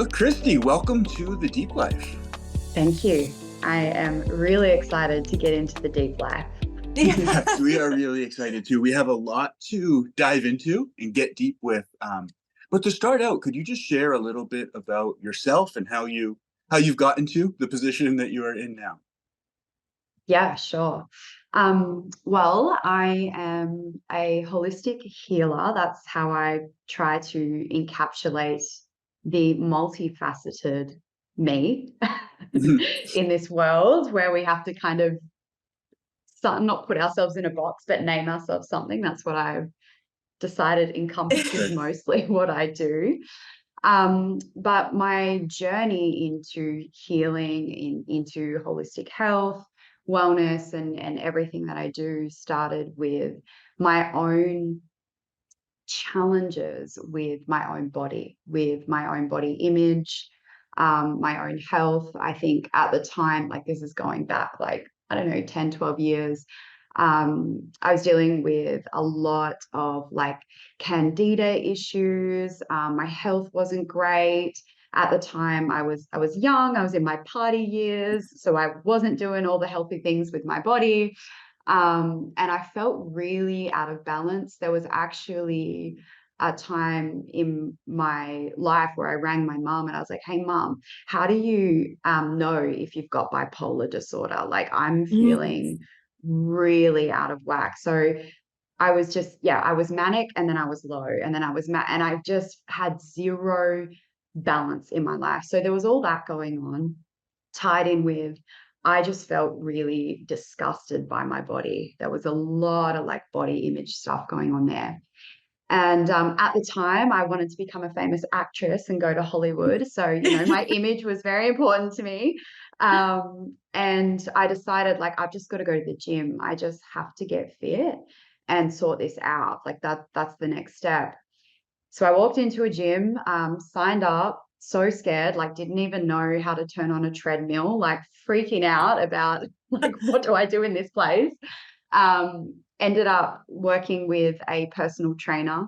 Kristy, welcome to the Deep Life. Thank you. I am really excited to get into the deep life. Yes, we are really excited too. We have a lot to dive into and get deep with. But to start out, could you just share a little bit about yourself and how you've gotten to the position that you are in now? Yeah, sure. Well, I am a holistic healer. That's how I try to encapsulate the multifaceted me in this world where we have to kind of not put ourselves in a box, but name ourselves something. That's what I've decided encompasses mostly what I do. But my journey into healing, into holistic health, wellness, and everything that I do started with my own challenges with my own body, with my own body image, my own health. I think at the time, like this is going back like, I don't know, 10, 12 years. I was dealing with a lot of like candida issues. My health wasn't great. At the time, I was young. I was in my party years, so I wasn't doing all the healthy things with my body. And I felt really out of balance. There was actually a time in my life where I rang my mom and I was like, "Hey, mom, how do you know if you've got bipolar disorder? Like, I'm feeling really out of whack." So I was just, yeah, I was manic and then I was low and then I was and I just had zero balance in my life. So there was all that going on, tied in with I just felt really disgusted by my body. There was a lot of like body image stuff going on there. And at the time, I wanted to become a famous actress and go to Hollywood. So, my image was very important to me. And I decided, like, I've just got to go to the gym. I just have to get fit and sort this out. Like, that's the next step. So I walked into a gym, signed up, so scared, like didn't even know how to turn on a treadmill, like freaking out about like what do I do in this place? Ended up working with a personal trainer.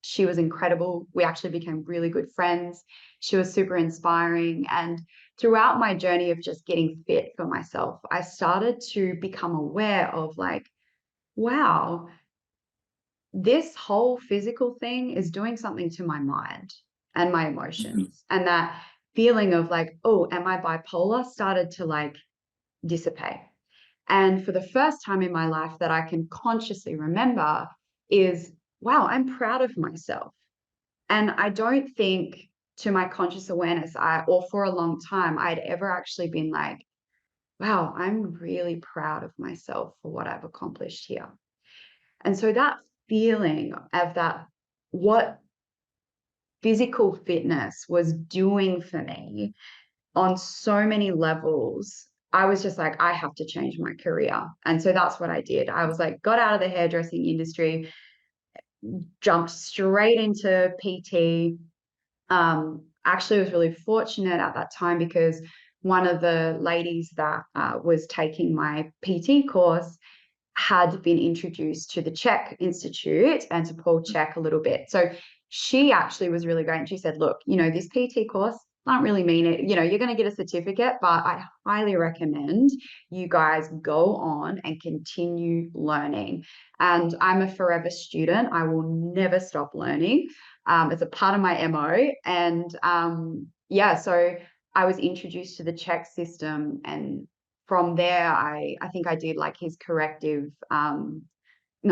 She was incredible. We actually became really good friends. She was super inspiring. And throughout my journey of just getting fit for myself, I started to become aware of like, wow, this whole physical thing is doing something to my mind and my emotions. And that feeling of like, oh, am I bipolar started to like dissipate. And for the first time in my life that I can consciously remember is, wow, I'm proud of myself. And I don't think to my conscious awareness, or for a long time, I'd ever actually been like, wow, I'm really proud of myself for what I've accomplished here. And so that feeling of that, what physical fitness was doing for me on so many levels, I was just like, I have to change my career. And so that's what I did. I was like, got out of the hairdressing industry, jumped straight into PT. Actually, was really fortunate at that time because one of the ladies that was taking my PT course had been introduced to the Czech Institute and to Paul Czech a little bit. So she actually was really great. And she said, look, this PT course, I don't really mean it. You're going to get a certificate, but I highly recommend you guys go on and continue learning. And I'm a forever student. I will never stop learning. It's a part of my MO. And yeah, so I was introduced to the Czech system, and from there, I think I did like his corrective,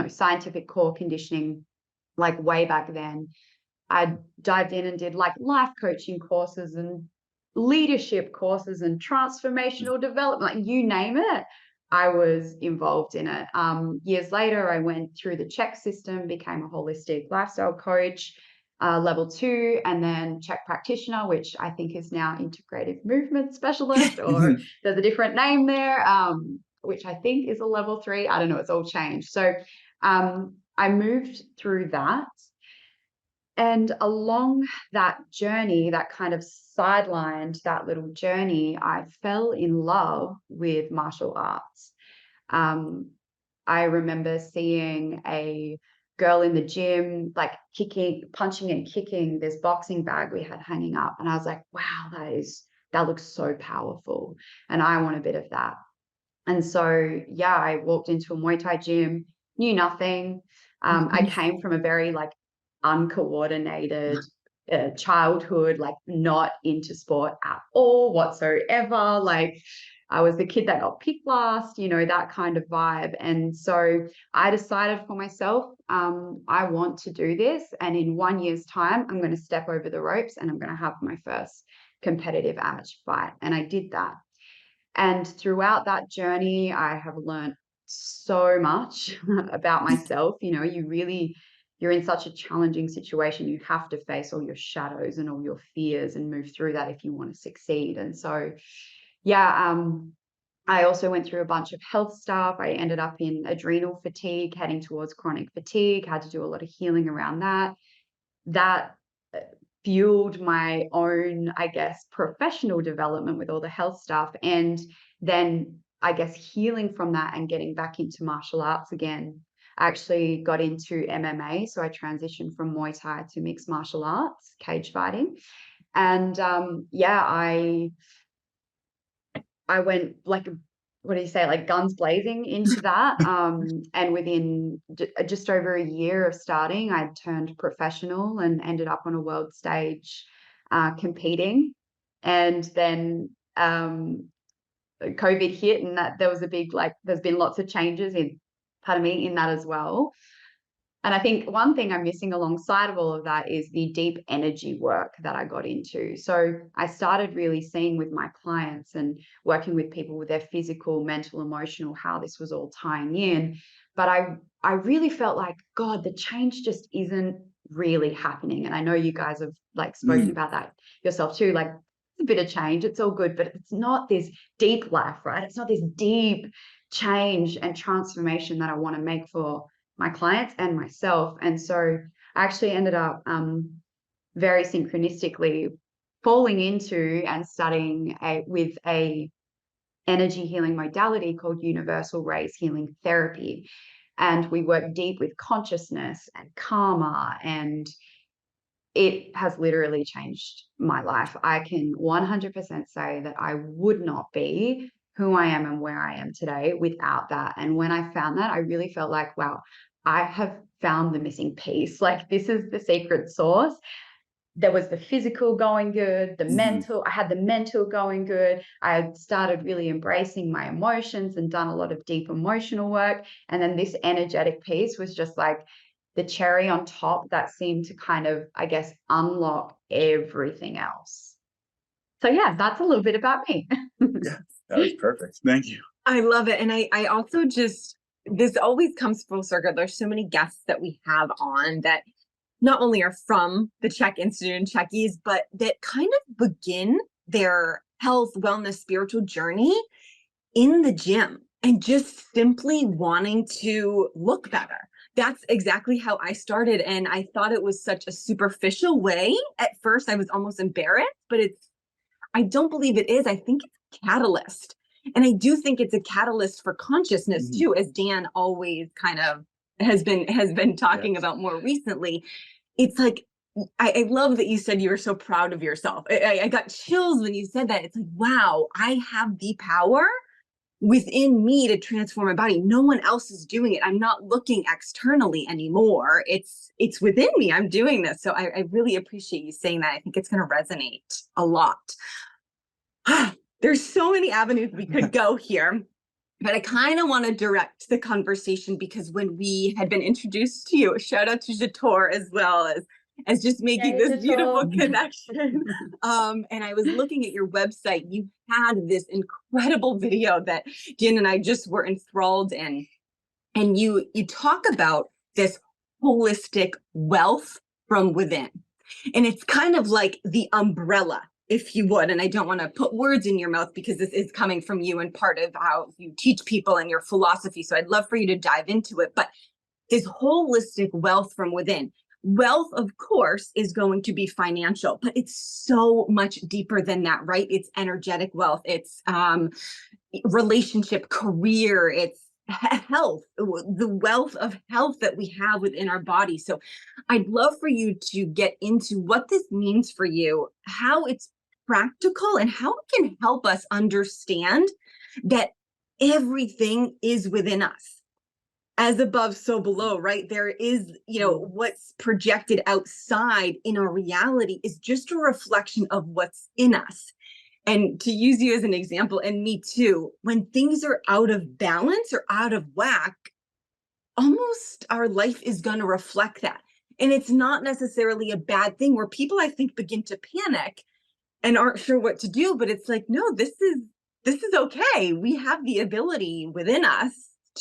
scientific core conditioning, like way back then. I dived in and did like life coaching courses and leadership courses and transformational development, like you name it. I was involved in it. Years later, I went through the Czech system, became a holistic lifestyle coach, level 2, and then Czech practitioner, which I think is now integrative movement specialist, or there's a different name there, which I think is a level 3. I don't know, it's all changed. So I moved through that. And along that journey, that kind of sidelined that little journey, I fell in love with martial arts. I remember seeing a girl in the gym, like punching and kicking this boxing bag we had hanging up. And I was like, wow, that looks so powerful. And I want a bit of that. And so, yeah, I walked into a Muay Thai gym, knew nothing. I came from a very like uncoordinated childhood, like not into sport at all whatsoever. Like I was the kid that got picked last, that kind of vibe. And so I decided for myself, I want to do this. And in 1 year's time, I'm going to step over the ropes and I'm going to have my first competitive amateur fight. And I did that. And throughout that journey, I have learned so much about myself. You're in such a challenging situation. You have to face all your shadows and all your fears and move through that if you want to succeed. And so, yeah, I also went through a bunch of health stuff. I ended up in adrenal fatigue, heading towards chronic fatigue, had to do a lot of healing around that. That fueled my own, I guess, professional development with all the health stuff. And then I guess healing from that and getting back into martial arts again. I actually got into MMA. So I transitioned from Muay Thai to mixed martial arts, cage fighting. And I went like, what do you say, like guns blazing into that. And within just over a year of starting, I turned professional and ended up on a world stage competing. And then COVID hit, and that there was a big, like, there's been lots of changes in that as well. And I think one thing I'm missing alongside of all of that is the deep energy work that I got into. So I started really seeing with my clients and working with people with their physical, mental, emotional, how this was all tying in. But I really felt like, God, the change just isn't really happening. And I know you guys have like spoken about that yourself too. Like, it's a bit of change, it's all good, but it's not this deep life, right? It's not this deep change and transformation that I want to make for my clients and myself. And so I actually ended up very synchronistically falling into and studying with a energy healing modality called universal rays healing therapy. And we work deep with consciousness and karma, and it has literally changed my life. I can 100% say that I would not be who I am and where I am today without that. And when I found that, I really felt like, wow, I have found the missing piece. Like, this is the secret sauce. There was the physical going good, the mental, I had the mental going good. I had started really embracing my emotions and done a lot of deep emotional work. And then this energetic piece was just like the cherry on top that seemed to kind of, I guess, unlock everything else. So yeah, that's a little bit about me. Yeah, that was perfect. Thank you. I love it. And I also just, this always comes full circle. There's so many guests that we have on that not only are from the Czech Institute and Czeckies, but that kind of begin their health, wellness, spiritual journey in the gym and just simply wanting to look better. That's exactly how I started. And I thought it was such a superficial way. At first, I was almost embarrassed, but I don't believe it is. I think it's a catalyst. And I do think it's a catalyst for consciousness too, as Dan always kind of has been talking about more recently. It's like, I love that you said you were so proud of yourself. I got chills when you said that. It's like, wow, I have the power within me to transform my body. No one else is doing it. I'm not looking externally anymore. It's within me. I'm doing this. So I really appreciate you saying that. I think it's going to resonate a lot. There's so many avenues we could go here, but I kind of want to direct the conversation because when we had been introduced to you, shout out to Jator as well as just making this beautiful connection. And I was looking at your website. You had this incredible video that Jen and I just were enthralled in. And you talk about this holistic wealth from within. And it's kind of like the umbrella, if you would. And I don't want to put words in your mouth because this is coming from you and part of how you teach people and your philosophy. So I'd love for you to dive into it. But this holistic wealth from within. Wealth, of course, is going to be financial, but it's so much deeper than that, right? It's energetic wealth. It's relationship, career. It's health, the wealth of health that we have within our body. So I'd love for you to get into what this means for you, how it's practical, and how it can help us understand that everything is within us. As above, so below, right? There is, what's projected outside in our reality is just a reflection of what's in us. And to use you as an example, and me too, when things are out of balance or out of whack, almost our life is going to reflect that. And it's not necessarily a bad thing, where people, I think, begin to panic and aren't sure what to do. But it's like, no, this is okay. We have the ability within us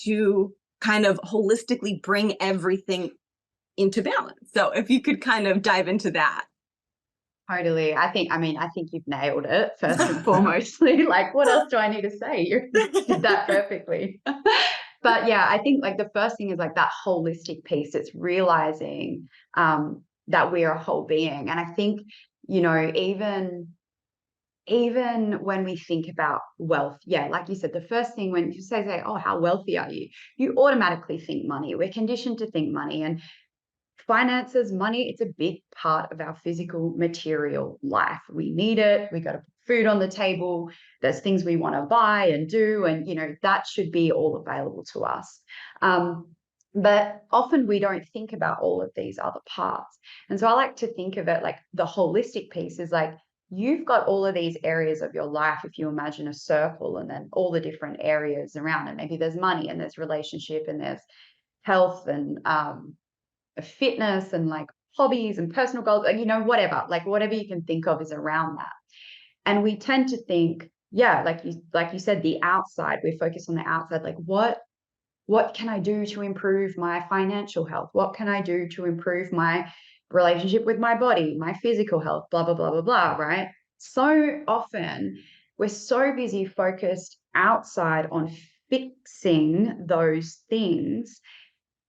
to kind of holistically bring everything into balance. So if you could kind of dive into that. Totally. I think you've nailed it first and foremostly. Like, what else do I need to say? You did that perfectly. But yeah, I think like the first thing is like that holistic piece. It's realizing that we are a whole being. And I think, even when we think about wealth, yeah, like you said, the first thing when you say, oh, how wealthy are you? You automatically think money. We're conditioned to think money. And finances, money, it's a big part of our physical material life. We need it. We got to put food on the table. There's things we want to buy and do. And, that should be all available to us. But often we don't think about all of these other parts. And so I like to think of it like the holistic piece is like, you've got all of these areas of your life. If you imagine a circle and then all the different areas around it, maybe there's money and there's relationship and there's health and fitness and like hobbies and personal goals, whatever you can think of is around that. And we tend to think, yeah, like you said, the outside, we focus on the outside, like what can I do to improve my financial health? What can I do to improve my relationship with my body, my physical health, blah, blah, blah, blah, blah, right? So often we're so busy focused outside on fixing those things,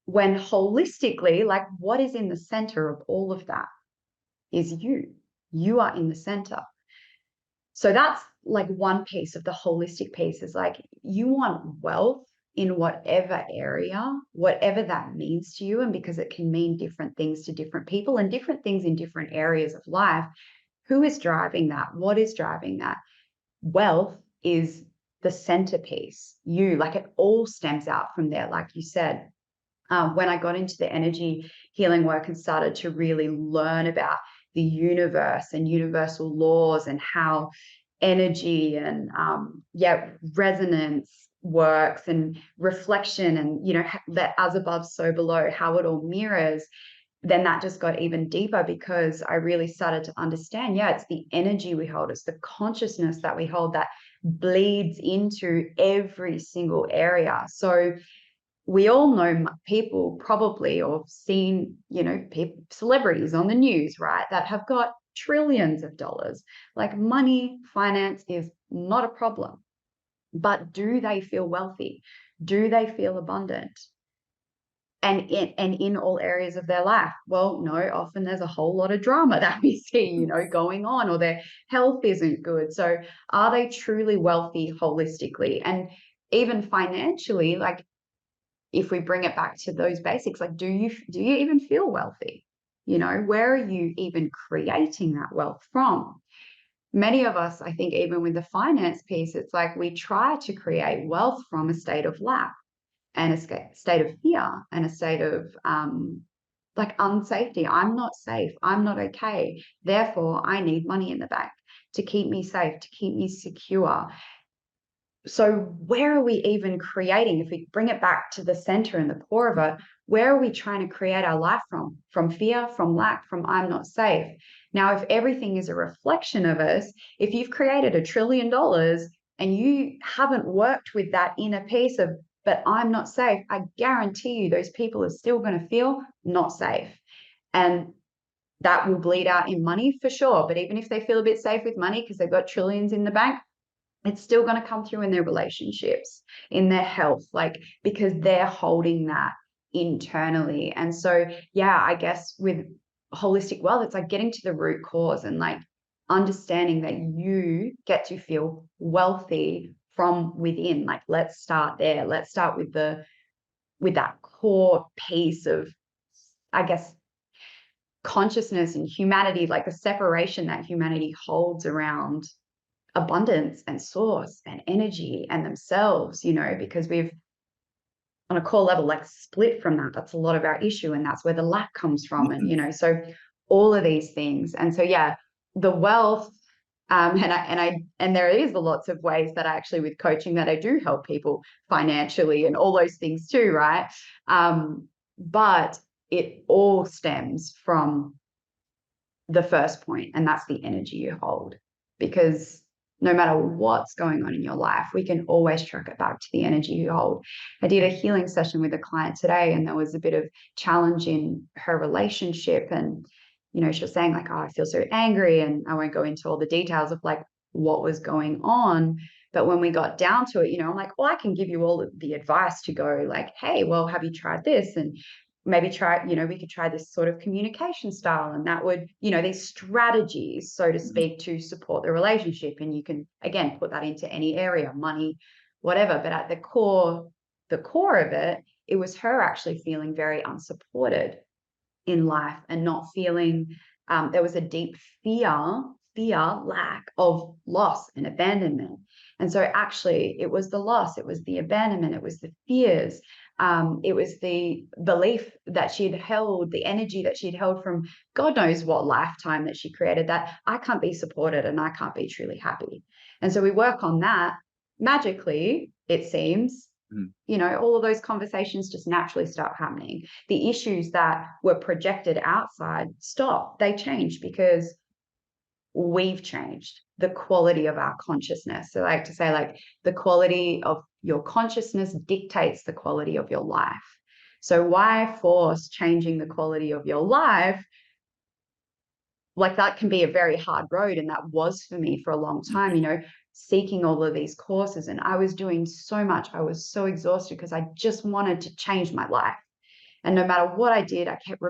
when holistically, like what is in the center of all of that is you. You are in the center. So that's like one piece of the holistic piece is like, you want wealth in whatever area, whatever that means to you. And because it can mean different things to different people and different things in different areas of life, who is driving that? What is driving that? Wealth is the centerpiece. Like it all stems out from there, like you said. When I got into the energy healing work and started to really learn about the universe and universal laws and how energy and resonance works and reflection and that as above so below, how it all mirrors, then that just got even deeper because I really started to understand, it's the energy we hold, it's the consciousness that we hold that bleeds into every single area. So we all know people probably, or seen, celebrities on the news, right, that have got trillions of dollars. Like money, finance is not a problem. But do they feel wealthy? Do they feel abundant? And in all areas of their life? Well, no, often there's a whole lot of drama that we see, going on, or their health isn't good. So are they truly wealthy holistically? And even financially, like, if we bring it back to those basics, like, do you even feel wealthy? Where are you even creating that wealth from? Many of us, I think, even with the finance piece, it's like we try to create wealth from a state of lack and a state of fear and a state of like unsafety. I'm not safe. I'm not okay. Therefore, I need money in the bank to keep me safe, to keep me secure. So where are we even creating? If we bring it back to the center and the core of it, where are we trying to create our life from? From fear, from lack, from I'm not safe. Now, if everything is a reflection of us, if you've created $1 trillion and you haven't worked with that inner piece of, but I'm not safe, I guarantee you those people are still going to feel not safe. And that will bleed out in money for sure. But even if they feel a bit safe with money because they've got trillions in the bank, it's still going to come through in their relationships, in their health, like, because they're holding that internally. And so, I guess with holistic wealth, it's like getting to the root cause and like understanding that you get to feel wealthy from within. Like, let's start there. Let's start with that core piece of, I guess, consciousness and humanity, like the separation that humanity holds around abundance and source and energy and themselves, because we've, on a core level, like split from that. That's a lot of our issue, and that's where the lack comes from. And so all of these things. And so the wealth, and there is lots of ways that I actually, with coaching, that I do help people financially and all those things too, right? But it all stems from the first point, and that's the energy you hold. Because no matter what's going on in your life, we can always track it back to the energy you hold. I did a healing session with a client today, and there was a bit of challenge in her relationship. And, she was saying like, oh, I feel so angry. And I won't go into all the details of like what was going on. But when we got down to it, I'm like, well, I can give you all the advice to go like, hey, well, have you tried this? And maybe try, we could try this sort of communication style, and that would, these strategies, so to speak, to support the relationship. And you can, again, put that into any area, money, whatever. But at the core of it, it was her actually feeling very unsupported in life and not feeling, there was a deep fear, lack of loss and abandonment. And so actually it was the loss, it was the abandonment, it was the fears, it was the belief that she'd held, the energy that she'd held from God knows what lifetime that she created, that I can't be supported and I can't be truly happy. And so we work on that. Magically, it seems, all of those conversations just naturally start happening. The issues that were projected outside stop, they change because we've changed the quality of our consciousness. So I like to say, like, the quality of your consciousness dictates the quality of your life. So why force changing the quality of your life? Like, that can be a very hard road. And that was for me for a long time, seeking all of these courses. And I was doing so much. I was so exhausted because I just wanted to change my life. And no matter what I did, I kept,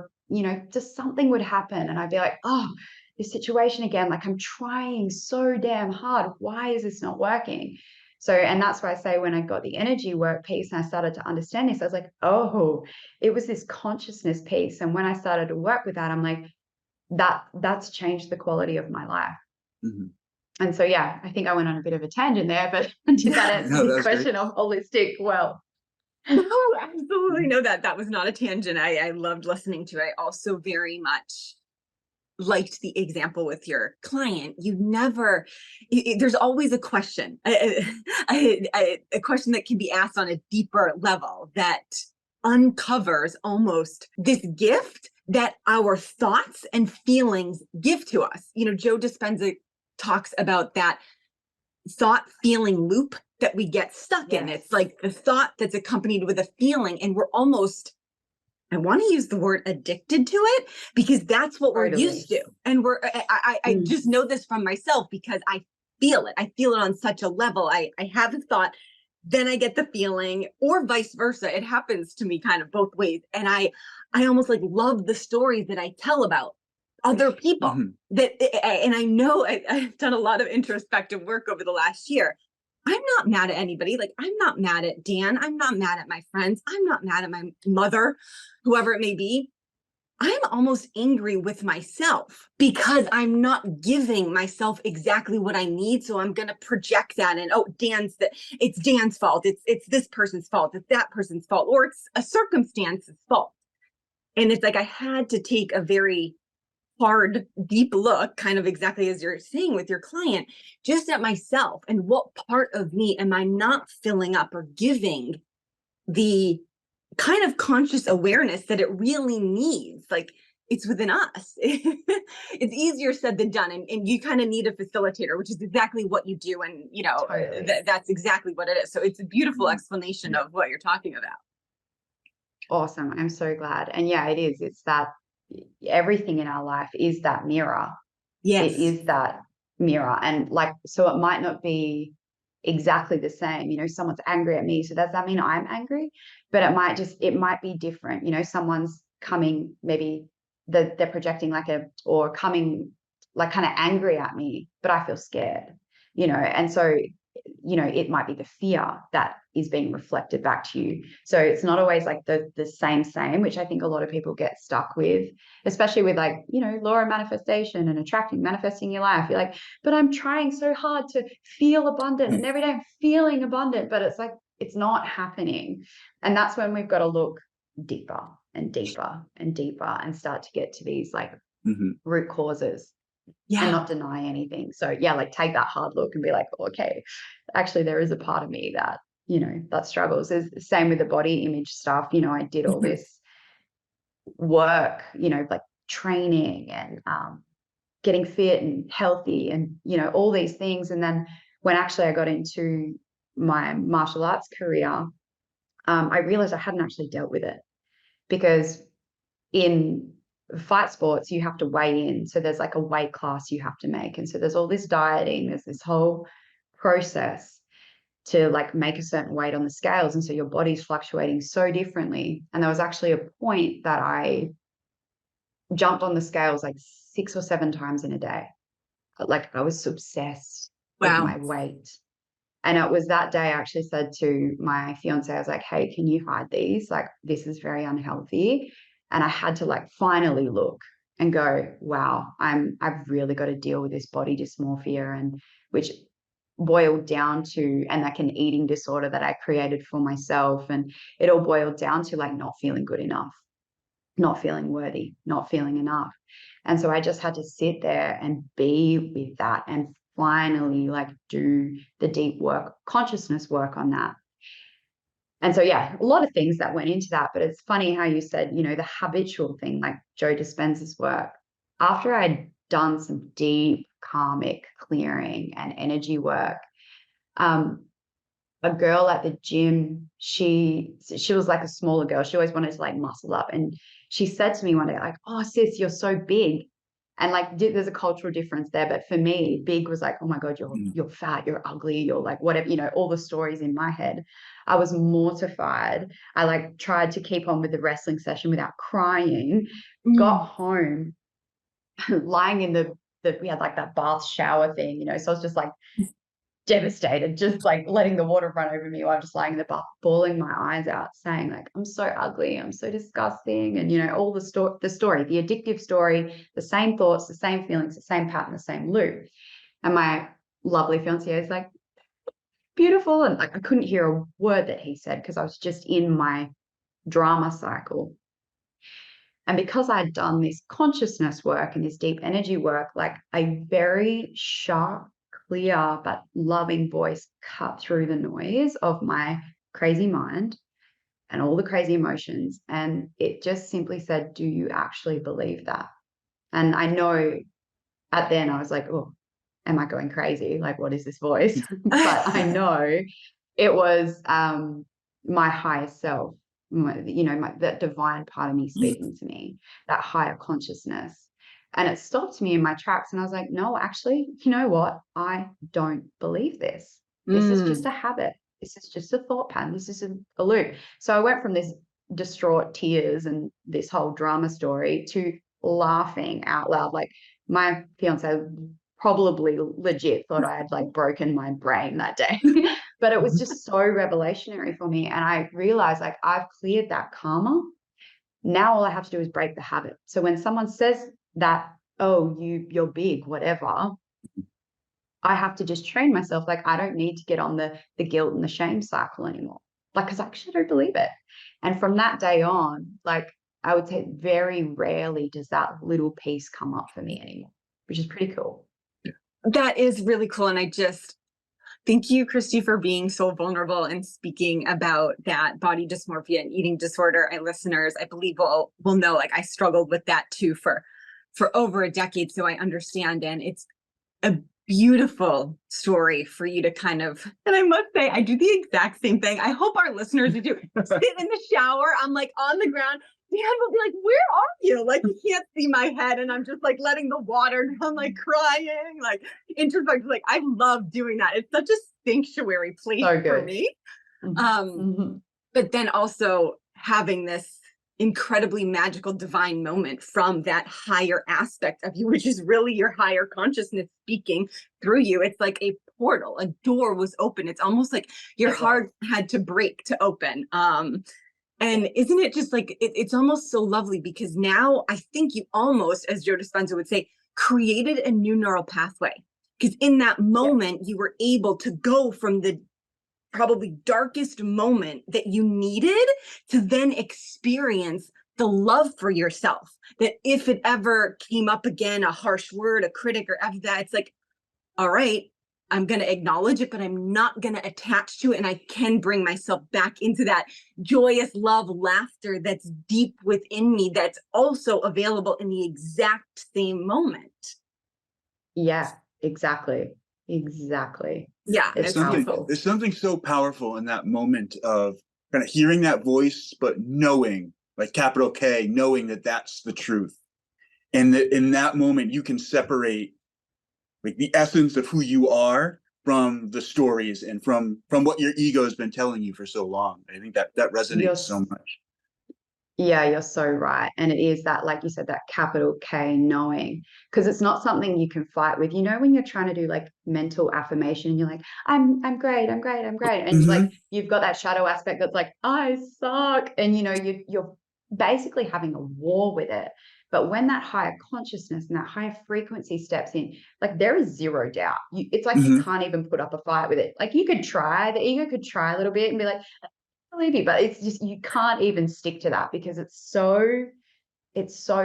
just something would happen. And I'd be like, oh, this situation again, like I'm trying so damn hard. Why is this not working? So, and that's why I say when I got the energy work piece and I started to understand this, I was like, oh, it was this consciousness piece. And when I started to work with that, I'm like, that's changed the quality of my life. And so, I think I went on a bit of a tangent there, but did that answer the question of holistic wealth? No, absolutely. No, that was not a tangent. I loved listening to it. I also very much liked the example with your client. There's always a question, a question that can be asked on a deeper level that uncovers almost this gift that our thoughts and feelings give to us. Joe Dispenza talks about that thought feeling loop that we get stuck in. It's like the thought that's accompanied with a feeling, and we're almost, I want to use the word addicted to it, because that's what we're used to. And I just know this from myself because I feel it. I feel it on such a level. I have a thought, then I get the feeling, or vice versa. It happens to me kind of both ways. And I almost like love the stories that I tell about other people and I know I've done a lot of introspective work over the last year. I'm not mad at anybody. Like, I'm not mad at Dan. I'm not mad at my friends. I'm not mad at my mother, whoever it may be. I'm almost angry with myself because I'm not giving myself exactly what I need. So I'm going to project that and, it's Dan's fault. It's this person's fault. It's that person's fault, or it's a circumstance's fault. And it's like, I had to take a very hard, deep look, kind of exactly as you're saying with your client, just at myself and what part of me am I not filling up or giving the kind of conscious awareness that it really needs. Like, it's within us. It's easier said than done. And you kind of need a facilitator, which is exactly what you do. And, Totally. That's exactly what it is. So it's a beautiful explanation of what you're talking about. Awesome. I'm so glad. And it is. It's that everything in our life is that mirror. Yes. It is that mirror. And like, so it might not be exactly the same. Someone's angry at me, so does that mean I'm angry? But it might be different. Someone's coming, maybe they're projecting coming like kind of angry at me, but I feel scared, and so you know, it might be the fear that is being reflected back to you. So it's not always like the same, which I think a lot of people get stuck with, especially with like, you know, law of manifestation and attracting, manifesting your life. You're like, but I'm trying so hard to feel abundant, and every day I'm feeling abundant, but it's like, it's not happening. And that's when we've got to look deeper and deeper and deeper and start to get to these like root causes. Yeah. And not deny anything. So yeah, like take that hard look and be like, okay, actually there is a part of me that, you know, that struggles. It's the same with the body image stuff. You know, I did all this work, you know, like training and getting fit and healthy and, you know, all these things. And then when actually I got into my martial arts career, I realized I hadn't actually dealt with it, because in fight sports you have to weigh in, so there's like a weight class you have to make, and so there's all this dieting, there's this whole process to like make a certain weight on the scales, and so your body's fluctuating so differently. And there was actually a point that I jumped on the scales like 6 or 7 times in a day. Like I was obsessed with my weight. And it was that day I actually said to my fiance, I was like, hey, can you hide these? Like, this is very unhealthy. And I had to like finally look and go, wow, I've really got to deal with this body dysmorphia, and which boiled down to, and like an eating disorder that I created for myself. And it all boiled down to like not feeling good enough, not feeling worthy, not feeling enough. And so I just had to sit there and be with that and finally like do the deep work, consciousness work on that. And so, yeah, a lot of things that went into that. But it's funny how you said, you know, the habitual thing, like Joe Dispenza's work. After I'd done some deep karmic clearing and energy work, a girl at the gym, she was like a smaller girl. She always wanted to like muscle up. And she said to me one day, like, oh, sis, you're so big. And like, there's a cultural difference there. But for me, big was like, oh my God, you're fat, you're ugly, you're like, whatever, you know, all the stories in my head. I was mortified. I like tried to keep on with the wrestling session without crying, got home, lying in we had like that bath shower thing, you know, so I was just like devastated, just like letting the water run over me while I'm just lying in the bath, bawling my eyes out, saying like, I'm so ugly, I'm so disgusting. And, you know, all the story, the addictive story, the same thoughts, the same feelings, the same pattern, the same loop. And my lovely fiance is like, beautiful. And like, I couldn't hear a word that he said because I was just in my drama cycle. And because I'd done this consciousness work and this deep energy work, like a very sharp, clear but loving voice cut through the noise of my crazy mind and all the crazy emotions. And it just simply said, do you actually believe that? And I know at then I was like, oh, am I going crazy? Like, what is this voice? But I know it was my higher self, that divine part of me speaking to me, that higher consciousness. And it stopped me in my tracks. And I was like, no, actually, you know what? I don't believe this. This is just a habit. This is just a thought pattern. This is a loop. So I went from this distraught tears and this whole drama story to laughing out loud. Like my fiance probably legit thought I had like broken my brain that day. But it was just so revelationary for me. And I realized like I've cleared that karma. Now all I have to do is break the habit. So when someone says that, oh, you're big, whatever, I have to just train myself. Like I don't need to get on the guilt and the shame cycle anymore. Like, because I actually don't believe it. And from that day on, like I would say very rarely does that little piece come up for me anymore, which is pretty cool. That is really cool. And I just thank you, Kristy, for being so vulnerable and speaking about that body dysmorphia and eating disorder. My listeners, I believe will know, like I struggled with that too for over a decade. So I understand. And it's a beautiful story for you to kind of, and I must say, I do the exact same thing. I hope our listeners do. Sit in the shower. I'm like on the ground. Dan will be like, where are you? Like, you can't see my head. And I'm just like letting the water, I'm like crying, like introspective. Like, I love doing that. It's such a sanctuary place for me. But then also having this incredibly magical divine moment from that higher aspect of you, which is really your higher consciousness speaking through you. It's like a portal, a door was open. It's almost like your heart had to break to open. And isn't it just like, it's almost so lovely, because now I think you almost, as Joe Dispenza would say, created a new neural pathway. Because in that moment, you were able to go from the probably darkest moment that you needed to then experience the love for yourself. That if it ever came up again, a harsh word, a critic, or after that, it's like, all right, I'm going to acknowledge it, but I'm not going to attach to it. And I can bring myself back into that joyous love, laughter that's deep within me, that's also available in the exact same moment. Yeah, exactly. Yeah, It's powerful. There's something so powerful in that moment of kind of hearing that voice, but knowing, like capital K, knowing that that's the truth. And that in that moment, you can separate like the essence of who you are from the stories and from what your ego has been telling you for so long. I think that resonates so much. Yeah, you're so right. And it is that, like you said, that capital K knowing, because it's not something you can fight with. You know, when you're trying to do like mental affirmation, you're like, I'm great. And like you've got that shadow aspect that's like, I suck. And you know, you're basically having a war with it. But when that higher consciousness and that higher frequency steps in, like there is zero doubt. It's like you can't even put up a fight with it. Like you could try, the ego could try a little bit and be like, believe you, but it's just you can't even stick to that because it's so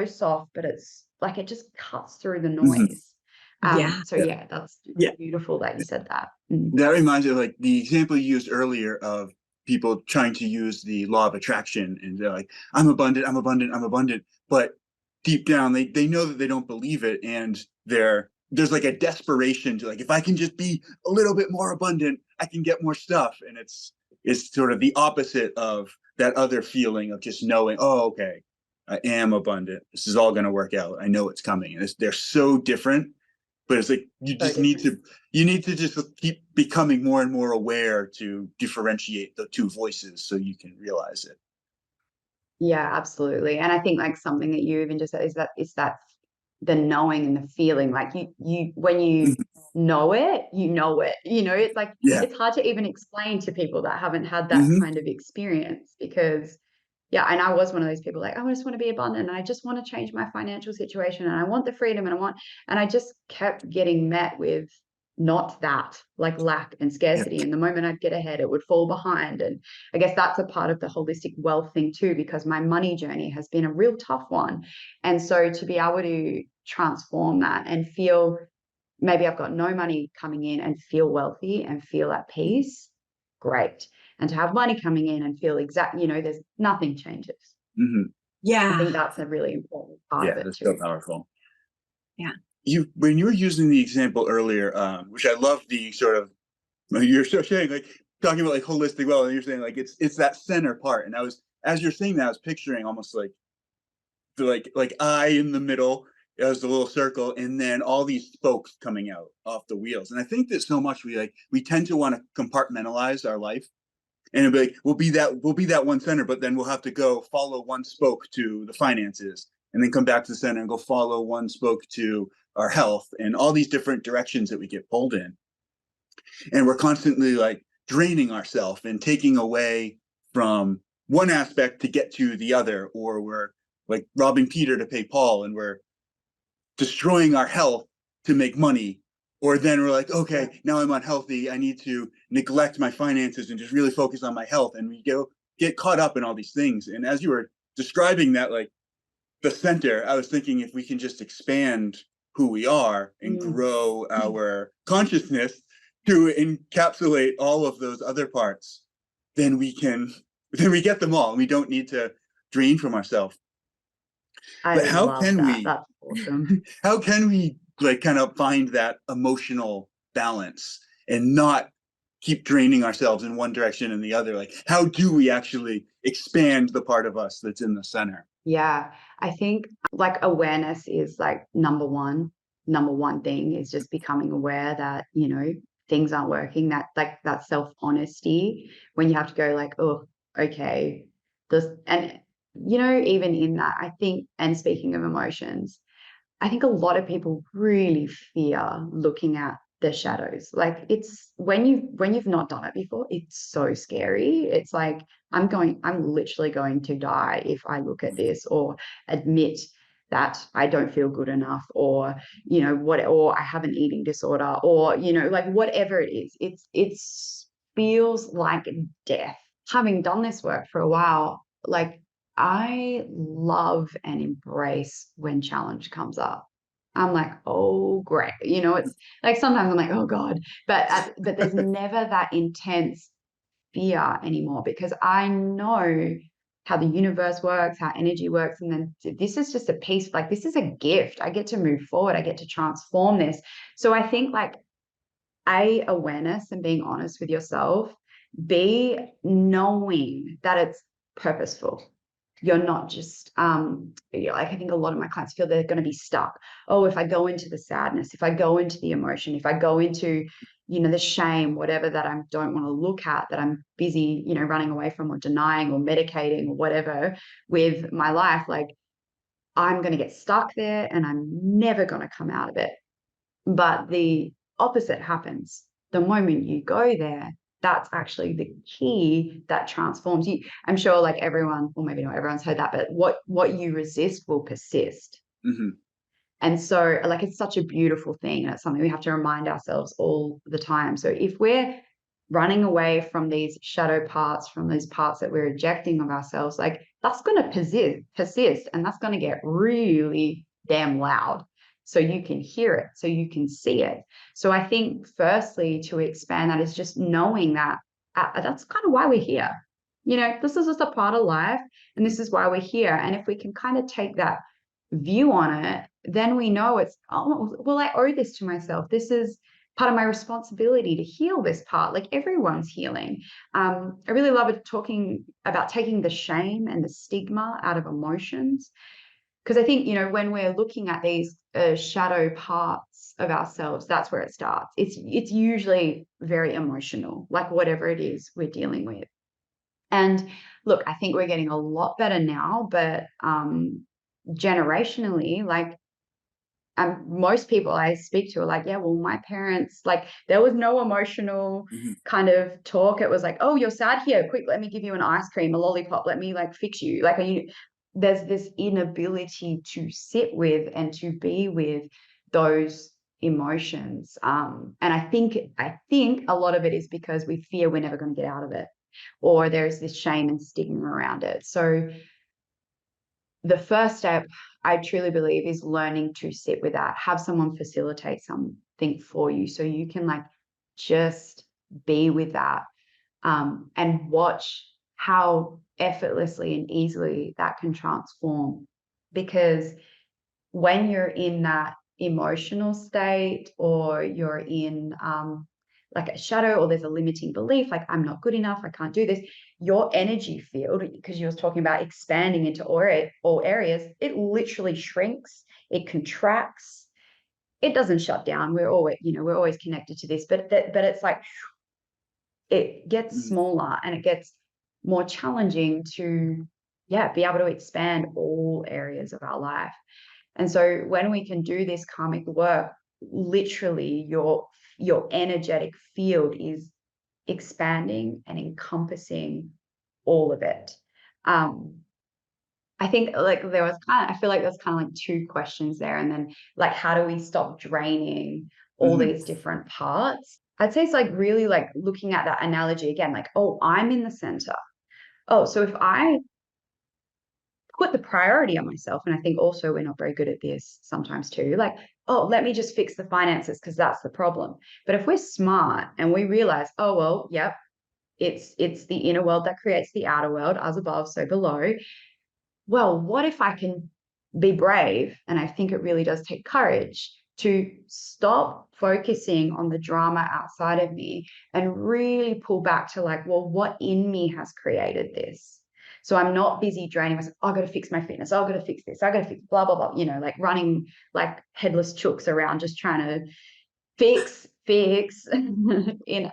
soft, but it's like it just cuts through the noise. That's beautiful that you said that. That reminds me of like the example you used earlier of people trying to use the law of attraction, and they're like, I'm abundant, but deep down they know that they don't believe it, and there's like a desperation to like, if I can just be a little bit more abundant, I can get more stuff. And it's sort of the opposite of that other feeling of just knowing, oh, okay, I am abundant. This is all going to work out. I know it's coming. And they're so different, but it's like you just need to just keep becoming more and more aware to differentiate the two voices so you can realize it. Yeah, absolutely. And I think like something that you even just said is that the knowing and the feeling, like you when you know it, you know it. You know, it's like it's hard to even explain to people that haven't had that kind of experience, because and I was one of those people like, I just want to be abundant and I just want to change my financial situation and I want the freedom and I just kept getting met with not that, like lack and scarcity. And the moment I'd get ahead, it would fall behind. And I guess that's a part of the holistic wealth thing too, because my money journey has been a real tough one. And so to be able to transform that and feel maybe I've got no money coming in and feel wealthy and feel at peace, great. And to have money coming in and feel there's nothing changes. I think that's a really important part of it that's too. so powerful. When you were using the example earlier, which I love, the sort of, you're so saying like talking about like holistic wealth, and you're saying like it's that center part. And as you're saying that, I was picturing almost like the like eye in the middle as the little circle, and then all these spokes coming out off the wheels. And I think that so much we tend to want to compartmentalize our life, and it'll be like we'll be that one center, but then we'll have to go follow one spoke to the finances, and then come back to the center and go follow one spoke to our health, and all these different directions that we get pulled in. And we're constantly like draining ourselves and taking away from one aspect to get to the other, or we're like robbing Peter to pay Paul, and we're destroying our health to make money. Or then we're like, okay, now I'm unhealthy, I need to neglect my finances and just really focus on my health. And we get caught up in all these things. And as you were describing that, like the center, I was thinking if we can just expand who we are and grow our consciousness to encapsulate all of those other parts, then we get them all, and we don't need to drain from ourselves. But how can we? That's awesome. How can we like kind of find that emotional balance and not keep draining ourselves in one direction and the other? Like, how do we actually expand the part of us that's in the center? Yeah, I think like awareness is like number one thing, is just becoming aware that, things aren't working, that like that self-honesty when you have to go like, oh, okay, and even in that, I think, and speaking of emotions, I think a lot of people really fear looking at the shadows. Like it's when you've not done it before, it's so scary. It's like I'm literally going to die if I look at this or admit that I don't feel good enough, or or I have an eating disorder, or like whatever it is. It feels like death. Having done this work for a while, like I love and embrace when challenge comes up. I'm like, oh, great. It's like sometimes I'm like, oh God, but there's never that intense fear anymore, because I know how the universe works, how energy works. And then this is just a piece, like this is a gift. I get to move forward. I get to transform this. So I think like awareness and being honest with yourself, B, knowing that it's purposeful. You're not just like I think a lot of my clients feel they're going to be stuck. Oh, if I go into the sadness, if I go into the emotion, if I go into the shame, whatever that I don't want to look at, that I'm busy running away from or denying or medicating or whatever with my life, like I'm going to get stuck there and I'm never going to come out of it. But the opposite happens. The moment you go there, that's actually the key that transforms you. I'm sure like everyone, or maybe not everyone's heard that, but what you resist will persist. Mm-hmm. And so like it's such a beautiful thing, and it's something we have to remind ourselves all the time. So if we're running away from these shadow parts, from these parts that we're rejecting of ourselves, like that's going to persist, and that's going to get really damn loud. So you can hear it, so you can see it. So I think firstly to expand that is just knowing that that's kind of why we're here. This is just a part of life, and this is why we're here. And if we can kind of take that view on it, then we know it's, oh, well, I owe this to myself. This is part of my responsibility to heal this part. Like everyone's healing. I really love it talking about taking the shame and the stigma out of emotions. Because I think, when we're looking at these shadow parts of ourselves, that's where it starts. It's usually very emotional, like whatever it is we're dealing with. And look, I think we're getting a lot better now, but generationally, like most people I speak to are like, yeah, well, my parents, like there was no emotional kind of talk. It was like, oh, you're sad here. Quick, let me give you an ice cream, a lollipop. Let me like fix you. Like there's this inability to sit with and to be with those emotions. And I think a lot of it is because we fear we're never going to get out of it, or there's this shame and stigma around it. So the first step, I truly believe, is learning to sit with that. Have someone facilitate something for you so you can like just be with that, and watch how effortlessly and easily that can transform. Because when you're in that emotional state, or you're in like a shadow, or there's a limiting belief, like I'm not good enough, I can't do this, your energy field, because you were talking about expanding into all areas, it literally shrinks, it contracts, it doesn't shut down. We're always connected to this, but it's like it gets smaller, and it gets more challenging to be able to expand all areas of our life. And so when we can do this karmic work, literally your energetic field is expanding and encompassing all of it. I think like I feel like there's kind of like two questions there. And then like, how do we stop draining all these different parts? I'd say it's like really like looking at that analogy again, like, oh, I'm in the center. Oh, so if I put the priority on myself, and I think also we're not very good at this sometimes too, like, oh, let me just fix the finances because that's the problem. But if we're smart and we realize, oh, well, yep, it's the inner world that creates the outer world, as above, so below. Well, what if I can be brave? And I think it really does take courage to stop focusing on the drama outside of me and really pull back to like, well, what in me has created this? So I'm not busy draining myself. Oh, I've got to fix my fitness. Oh, I've got to fix this. I've got to fix blah, blah, blah, like running like headless chooks around, just trying to fix in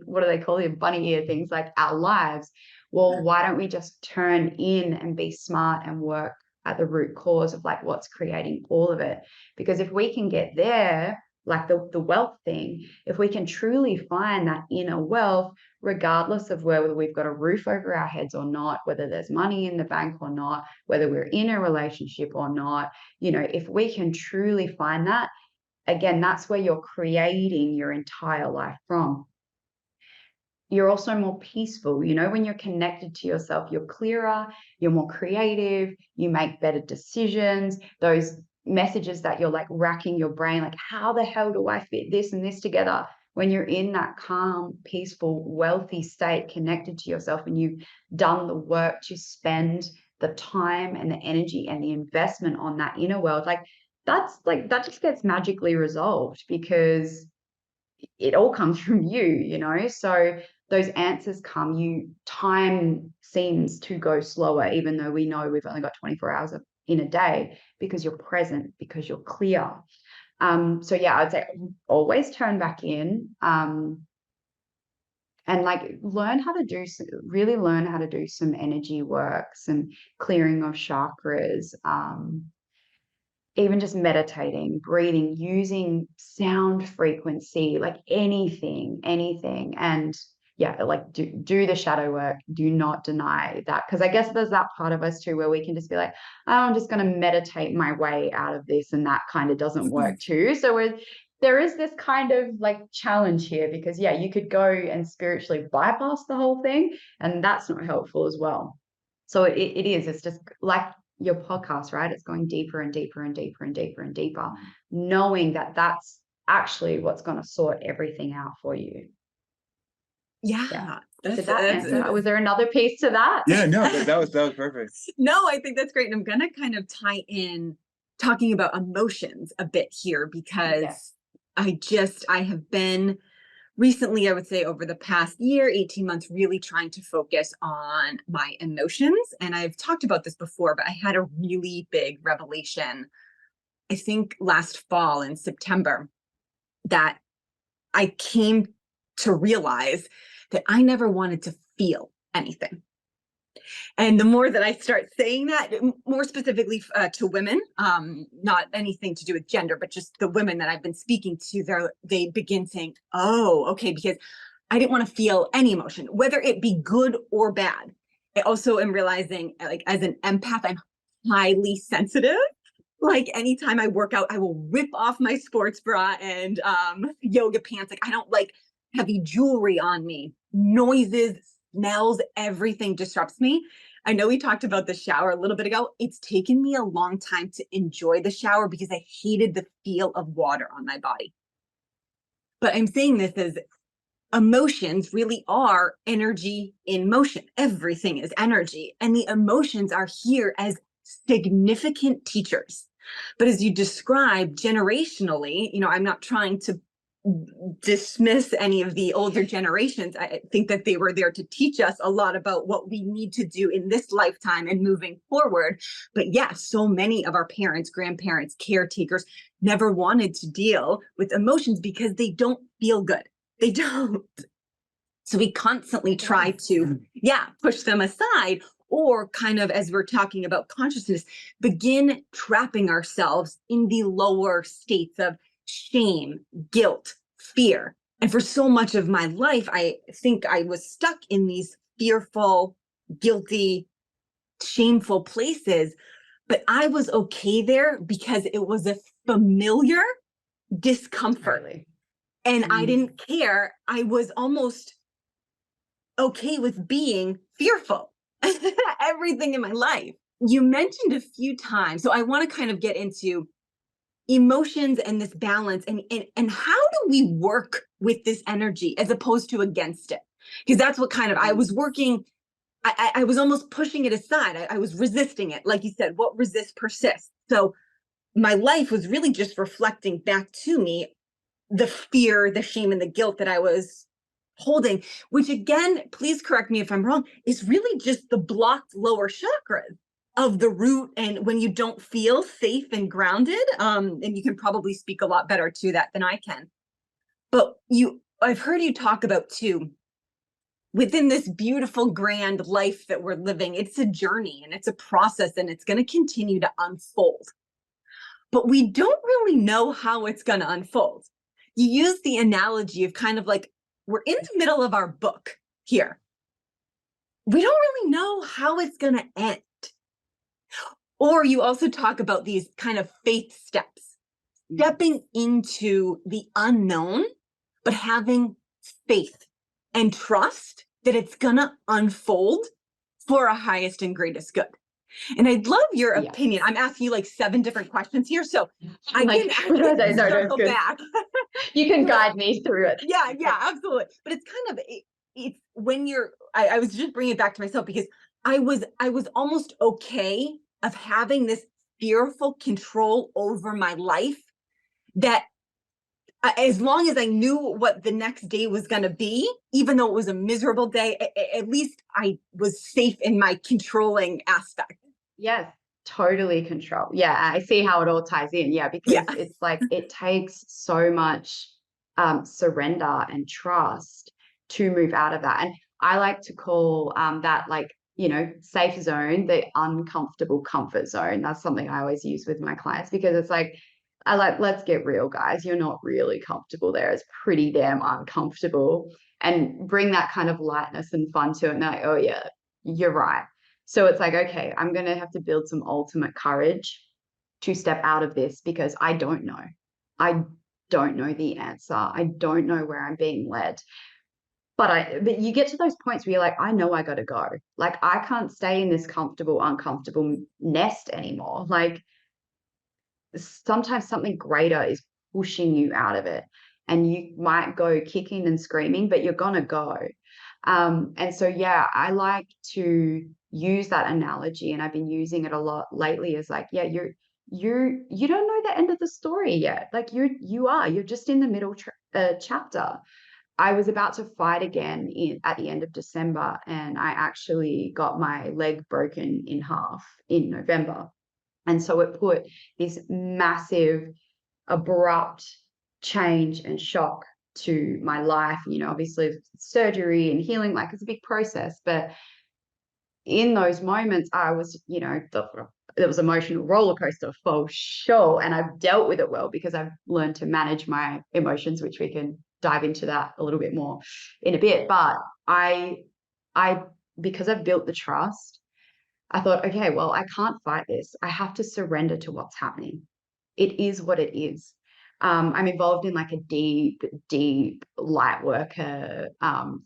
what do they call it, bunny ear things, like our lives. Well, why don't we just turn in and be smart and work at the root cause of like what's creating all of it? Because if we can get there, like the wealth thing, if we can truly find that inner wealth, regardless of whether we've got a roof over our heads or not, whether there's money in the bank or not, whether we're in a relationship or not, if we can truly find that, again, that's where you're creating your entire life from. You're also more peaceful. When you're connected to yourself, you're clearer, you're more creative, you make better decisions. Those messages that you're like racking your brain, like, how the hell do I fit this and this together? When you're in that calm, peaceful, wealthy state, connected to yourself, and you've done the work to spend the time and the energy and the investment on that inner world, that just gets magically resolved, because it all comes from you. So those answers come. Time seems to go slower, even though we know we've only got 24 hours in a day, because you're present, because you're clear. So yeah, I'd say always turn back in, and learn how to do some energy work, some clearing of chakras, even just meditating, breathing, using sound frequency, like anything. And yeah, do the shadow work. Do not deny that, because I guess there's that part of us too where we can just be like, oh, I'm just going to meditate my way out of this, and that kind of doesn't work too. So there is this kind of challenge here, because yeah, you could go and spiritually bypass the whole thing, and that's not helpful as well. So it's just like your podcast, right? It's going deeper and deeper and deeper and deeper and deeper, knowing that that's actually what's going to sort everything out for you. Yeah. Did that answer? Was there another piece to that? Yeah, no, that was perfect. No, I think that's great. And I'm going to kind of tie in talking about emotions a bit here, because I have been recently, I would say over the past year, 18 months, really trying to focus on my emotions. And I've talked about this before, but I had a really big revelation, I think last fall in September, that I came to realize that I never wanted to feel anything. And the more that I start saying that, more specifically to women, not anything to do with gender, but just the women that I've been speaking to, they begin saying, oh, okay, because I didn't want to feel any emotion, whether it be good or bad. I also am realizing, as an empath, I'm highly sensitive. Anytime I work out, I will rip off my sports bra and yoga pants. I don't like heavy jewelry on me. Noises, smells, everything disrupts me. I know we talked about the shower a little bit ago. It's taken me a long time to enjoy the shower because I hated the feel of water on my body. But I'm saying this as emotions really are energy in motion. Everything is energy. And the emotions are here as significant teachers. But as you described generationally, I'm not trying to dismiss any of the older generations. I think that they were there to teach us a lot about what we need to do in this lifetime and moving forward. But yeah, so many of our parents, grandparents, caretakers never wanted to deal with emotions because they don't feel good. They don't. So we constantly try to, push them aside, or kind of, as we're talking about consciousness, begin trapping ourselves in the lower states of shame, guilt, fear. And for so much of my life, I think I was stuck in these fearful, guilty, shameful places. But I was okay there because it was a familiar discomfort. Really? And I didn't care. I was almost okay with being fearful. Everything in my life. You mentioned a few times, so I want to kind of get into emotions and this balance, and how do we work with this energy as opposed to against it? Because that's what kind of I was working. I was almost pushing it aside. I was resisting it. Like you said, what resists persists. So my life was really just reflecting back to me the fear, the shame, and the guilt that I was holding, which again, please correct me if I'm wrong, is really just the blocked lower chakras of the root. And when you don't feel safe and grounded, and you can probably speak a lot better to that than I can. But I've heard you talk about too, within this beautiful, grand life that we're living, it's a journey and it's a process, and it's going to continue to unfold. But we don't really know how it's going to unfold. you use the analogy of kind of like, we're in the middle of our book here. We don't really know how it's going to end. Or you also talk about these kind of faith steps, stepping into the unknown, but having faith and trust that it's going to unfold for a highest and greatest good. And I'd love your opinion. I'm asking you like 7 different questions here, so I can circle back. You can guide me through it. Yeah, absolutely. But it's kind of, it's when I was just bringing it back to myself because I was almost okay of having this fearful control over my life, that as long as I knew what the next day was going to be, even though it was a miserable day, at least I was safe in my controlling aspect. Yes, totally control. Yeah, I see how it all ties in. Yeah, because it's like it takes so much surrender and trust to move out of that. And I like to call that, like, you know, safe zone, the uncomfortable comfort zone. That's something I always use with my clients, because it's like, let's get real, guys. You're not really comfortable there. It's pretty damn uncomfortable. And bring that kind of lightness and fun to it. And they're like, oh yeah, you're right. So it's like, okay, I'm going to have to build some ultimate courage to step out of this, because I don't know. I don't know the answer. I don't know where I'm being led. But you get to those points where you're like, I know I got to go. Like, I can't stay in this comfortable, uncomfortable nest anymore. Like, sometimes something greater is pushing you out of it, and you might go kicking and screaming, but you're going to go. And so, yeah, I like to use that analogy, and I've been using it a lot lately, is like, yeah, you don't know the end of the story yet. Like, you're just in the middle chapter. I was about to fight again at the end of December, and I actually got my leg broken in half in November. And so it put this massive, abrupt change and shock to my life. You know, obviously surgery and healing, like, it's a big process. But in those moments, I was, you know, it was emotional roller coaster for sure. And I've dealt with it well, because I've learned to manage my emotions, which we can dive into that a little bit more in a bit. But I because I've built the trust, I thought, okay, well, I can't fight this. I have to surrender to what's happening. It is what it is. I'm involved in like a deep light worker,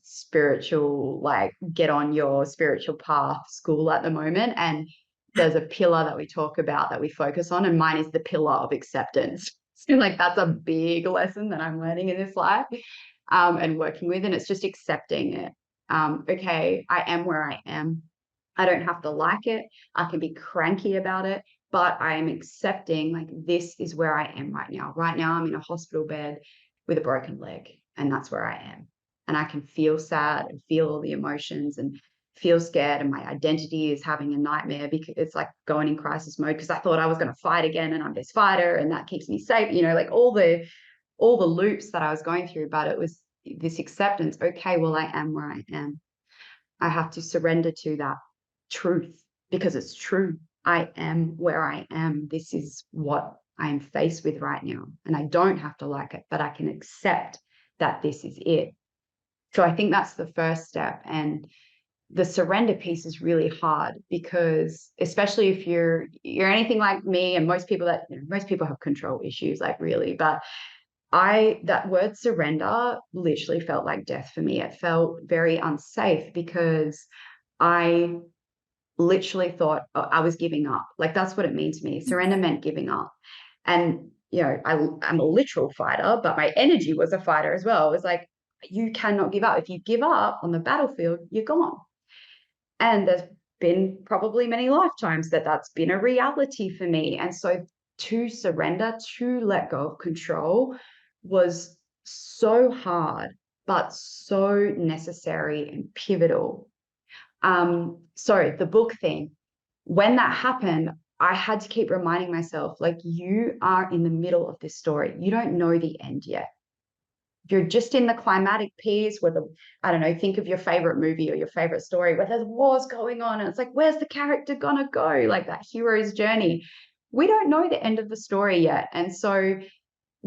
spiritual, like, get on your spiritual path school at the moment. And there's a pillar that we talk about, that we focus on, and mine is the pillar of acceptance. So, like, that's a big lesson that I'm learning in this life, and working with, and it's just accepting it. Okay, I am where I am. I don't have to like it. I can be cranky about it, but I am accepting, like, this is where I am right now. Right now, I'm in a hospital bed with a broken leg, and that's where I am. And I can feel sad and feel all the emotions and feel scared, and my identity is having a nightmare, because it's like going in crisis mode, because I thought I was going to fight again, and I'm this fighter, and that keeps me safe, you know, like all the loops that I was going through. But it was this acceptance. Okay, well, I am where I am. I have to surrender to that truth, because it's true. I am where I am. This is what I am faced with right now. And I don't have to like it, but I can accept that this is it. So I think that's the first step. And the surrender piece is really hard, because especially if you're anything like me, and most people have control issues, like, really. But that word surrender literally felt like death for me. It felt very unsafe, because I literally thought, oh, I was giving up. Like, that's what it means to me. Surrender meant giving up. And, you know, I'm a literal fighter, but my energy was a fighter as well. It was like, you cannot give up. If you give up on the battlefield, you're gone. And there's been probably many lifetimes that's been a reality for me. And so to surrender, to let go of control, was so hard, but so necessary and pivotal. So the book thing, when that happened, I had to keep reminding myself, like, you are in the middle of this story. You don't know the end yet. You're just in the climatic piece where I don't know, think of your favorite movie or your favorite story where there's wars going on, and it's like, where's the character gonna go? Like, that hero's journey. We don't know the end of the story yet. And so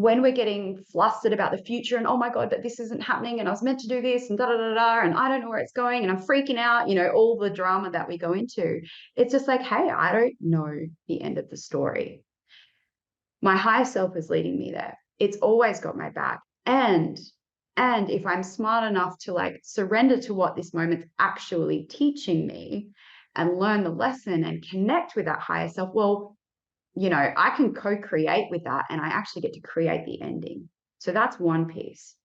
when we're getting flustered about the future and, oh my God, but this isn't happening and I was meant to do this and da da da da, and I don't know where it's going and I'm freaking out, you know, all the drama that we go into, it's just like, hey, I don't know the end of the story. My higher self is leading me there. It's always got my back. And if I'm smart enough to like surrender to what this moment's actually teaching me and learn the lesson and connect with that higher self, well, you know, I can co-create with that and I actually get to create the ending. So that's one piece.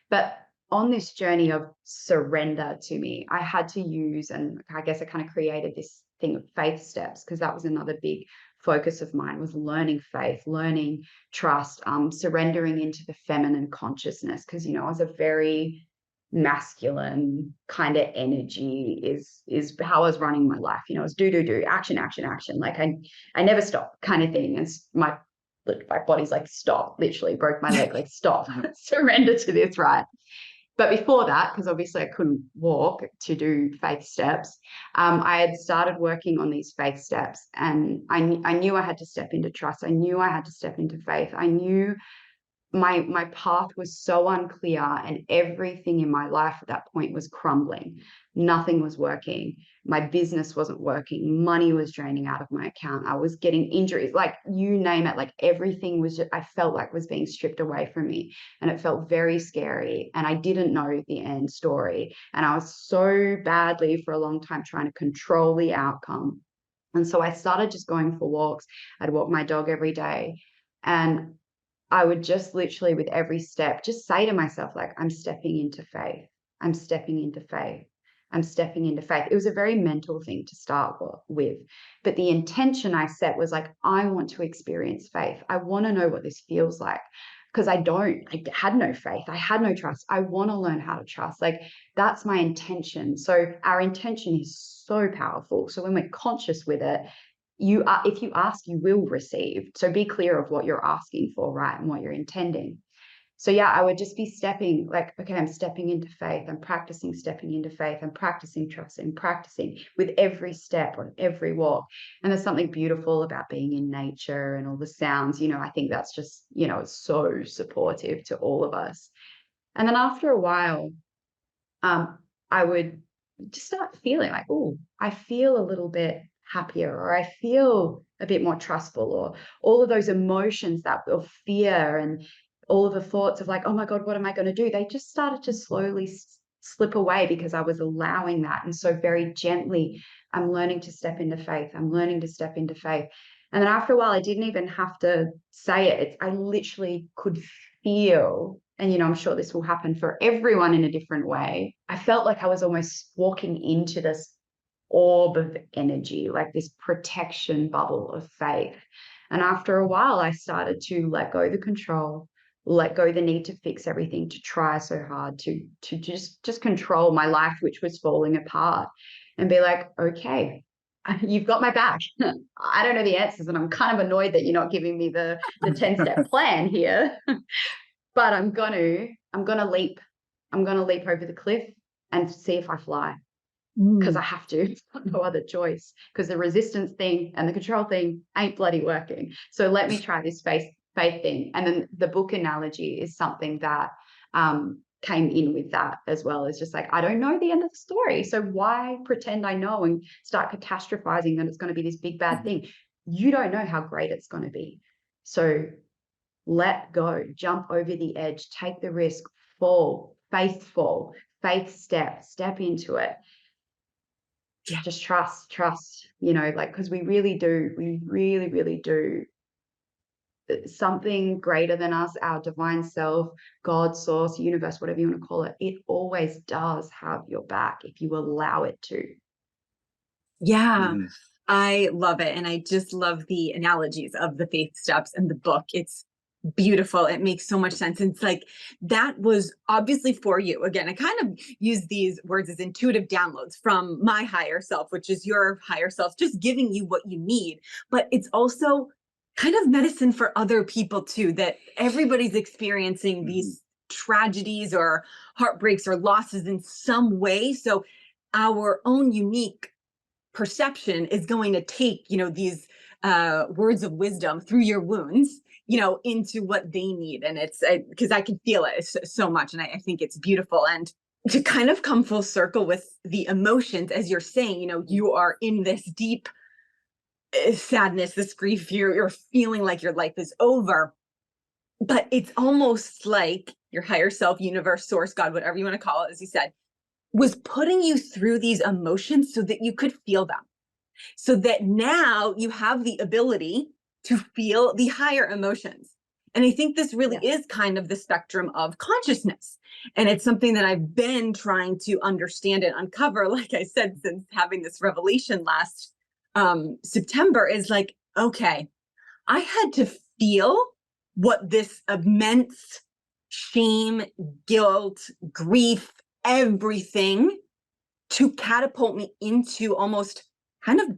But on this journey of surrender to me, I had to use, and I guess I kind of created this thing of faith steps, because that was another big focus of mine, was learning faith, learning trust, surrendering into the feminine consciousness. Because, you know, I was a very masculine kind of energy is how I was running my life. You know, it was do, action. Like I never stopped kind of thing. And my body's like, stop, literally broke my leg, like stop, surrender to this, right? But before that, because obviously I couldn't walk to do faith steps, I had started working on these faith steps, and I knew I had to step into trust. I knew I had to step into faith. I knew my path was so unclear, and everything in my life at that point was crumbling. Nothing was working. My business wasn't working. Money was draining out of my account. I was getting injuries, like you name it. Like everything was just, I felt like was being stripped away from me, and it felt very scary. And I didn't know the end story. And I was so badly for a long time trying to control the outcome. And so I started just going for walks. I'd walk my dog every day, and I would just literally with every step just say to myself, like, I'm stepping into faith. I'm stepping into faith. I'm stepping into faith. It was a very mental thing to start with. But the intention I set was like, I want to experience faith. I want to know what this feels like, because I had no faith. I had no trust. I want to learn how to trust. Like, that's my intention. So our intention is so powerful. So when we're conscious with it, if you ask, you will receive. So be clear of what you're asking for, right? And what you're intending. So yeah, I would just be stepping like, okay, I'm stepping into faith. I'm practicing stepping into faith. I'm practicing trust and practicing with every step or every walk. And there's something beautiful about being in nature and all the sounds, you know, I think that's just, you know, it's so supportive to all of us. And then after a while, I would just start feeling like, oh, I feel a little bit happier, or I feel a bit more trustful, or all of those emotions that of fear and all of the thoughts of like, oh my God, what am I going to do? They just started to slowly slip away because I was allowing that. And so very gently, I'm learning to step into faith. I'm learning to step into faith. And then after a while, I didn't even have to say it. I literally could feel, and you know, I'm sure this will happen for everyone in a different way. I felt like I was almost walking into this orb of energy, like this protection bubble of faith. And after a while, I started to let go the control, let go the need to fix everything, to try so hard to just control my life, which was falling apart, and be like, okay, you've got my back. I don't know the answers, and I'm kind of annoyed that you're not giving me the 10-step plan here. But I'm gonna leap. I'm gonna leap over the cliff and see if I fly. Because I have to, no other choice, because the resistance thing and the control thing ain't bloody working. So let me try this faith thing. And then the book analogy is something that came in with that as well. It's just like, I don't know the end of the story, so why pretend I know and start catastrophizing that it's going to be this big bad thing? You don't know how great it's going to be. So let go, jump over the edge, take the risk, fall, faith step into it. Yeah. Just trust, you know, like, because we really do something greater than us, our divine self, God, source, universe, whatever you want to call it. It always does have your back if you allow it to. Yeah. I love it. And I just love the analogies of the faith steps in the book. It's beautiful. It makes so much sense. It's like, that was obviously for you. Again, I kind of use these words as intuitive downloads from my higher self, which is your higher self, just giving you what you need. But it's also kind of medicine for other people too, that everybody's experiencing these tragedies or heartbreaks or losses in some way. So our own unique perception is going to take, you know, these words of wisdom through your wounds into what they need. And it's because I can feel it so much. And I think it's beautiful. And to kind of come full circle with the emotions, as you're saying, you are in this deep sadness, this grief, you're feeling like your life is over. But it's almost like your higher self, universe, source, God, whatever you want to call it, as you said, was putting you through these emotions so that you could feel them. So that now you have the ability to feel the higher emotions. And I think this really is kind of the spectrum of consciousness. And it's something that I've been trying to understand and uncover, like I said, since having this revelation last September, is like, okay, I had to feel what this immense shame, guilt, grief, everything to catapult me into almost kind of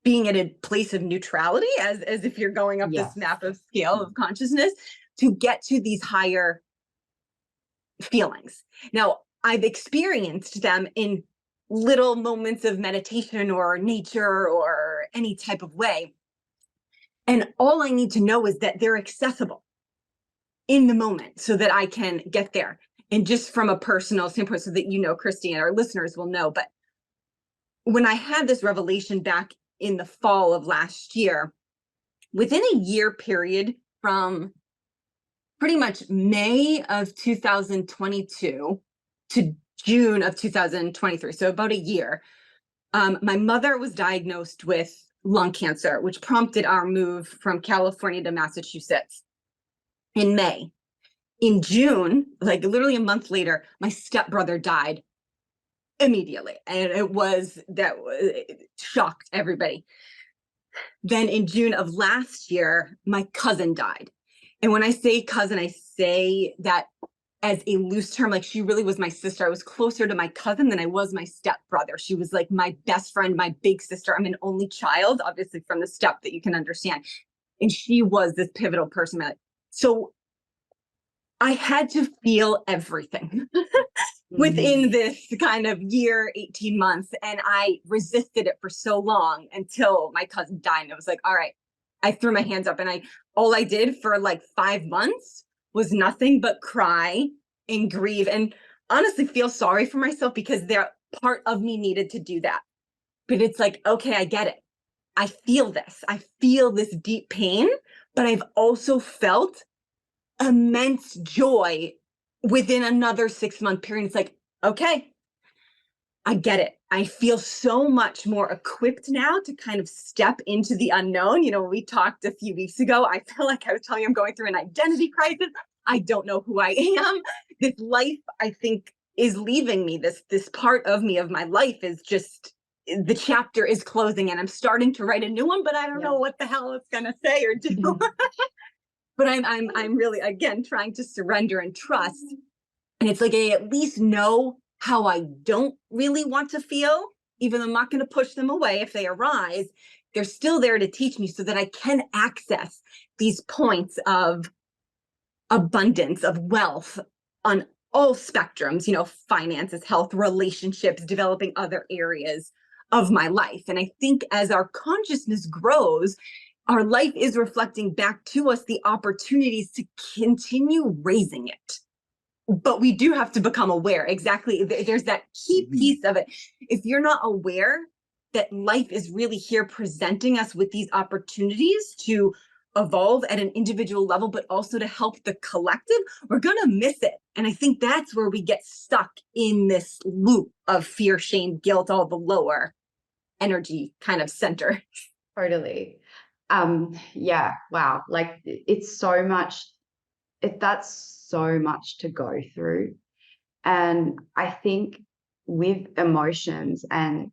being at a place of neutrality, as if you're going up this massive scale of consciousness, to get to these higher feelings. Now, I've experienced them in little moments of meditation or nature or any type of way. And all I need to know is that they're accessible in the moment so that I can get there. And just from a personal standpoint, so that Kristy, and our listeners will know, but when I had this revelation back in the fall of last year, within a year period from pretty much May of 2022 to June of 2023, so about a year, my mother was diagnosed with lung cancer, which prompted our move from California to Massachusetts in May. In June, like literally a month later, my stepbrother died immediately. And it shocked everybody. Then in June of last year, my cousin died. And when I say cousin, I say that as a loose term, like she really was my sister. I was closer to my cousin than I was my stepbrother. She was like my best friend, my big sister. I'm an only child, obviously from the step that you can understand. And she was this pivotal person. So I had to feel everything within this kind of year, 18 months. And I resisted it for so long until my cousin died. And it was like, all right, I threw my hands up, and all I did for like 5 months was nothing but cry and grieve and honestly feel sorry for myself, because part of me needed to do that. But it's like, okay, I get it. I feel this. I feel this deep pain, but I've also felt immense joy within another 6-month period. It's like, okay, I get it. I feel so much more equipped now to kind of step into the unknown. We talked a few weeks ago. I feel like I was telling you I'm going through an identity crisis. I don't know who I am. This life, I think, is leaving me. This part of me, of my life, is just, the chapter is closing, and I'm starting to write a new one, but I don't know what the hell it's gonna say or do. But I'm really, again, trying to surrender and trust. And it's like I at least know how I don't really want to feel, even though I'm not going to push them away if they arise. They're still there to teach me so that I can access these points of abundance, of wealth on all spectrums, finances, health, relationships, developing other areas of my life. And I think as our consciousness grows, our life is reflecting back to us the opportunities to continue raising it. But we do have to become aware. Exactly. There's that key piece of it. If you're not aware that life is really here presenting us with these opportunities to evolve at an individual level, but also to help the collective, we're going to miss it. And I think that's where we get stuck in this loop of fear, shame, guilt, all the lower energy kind of center. Totally. Yeah. Wow. Like it's so much, that's so much to go through. And I think with emotions and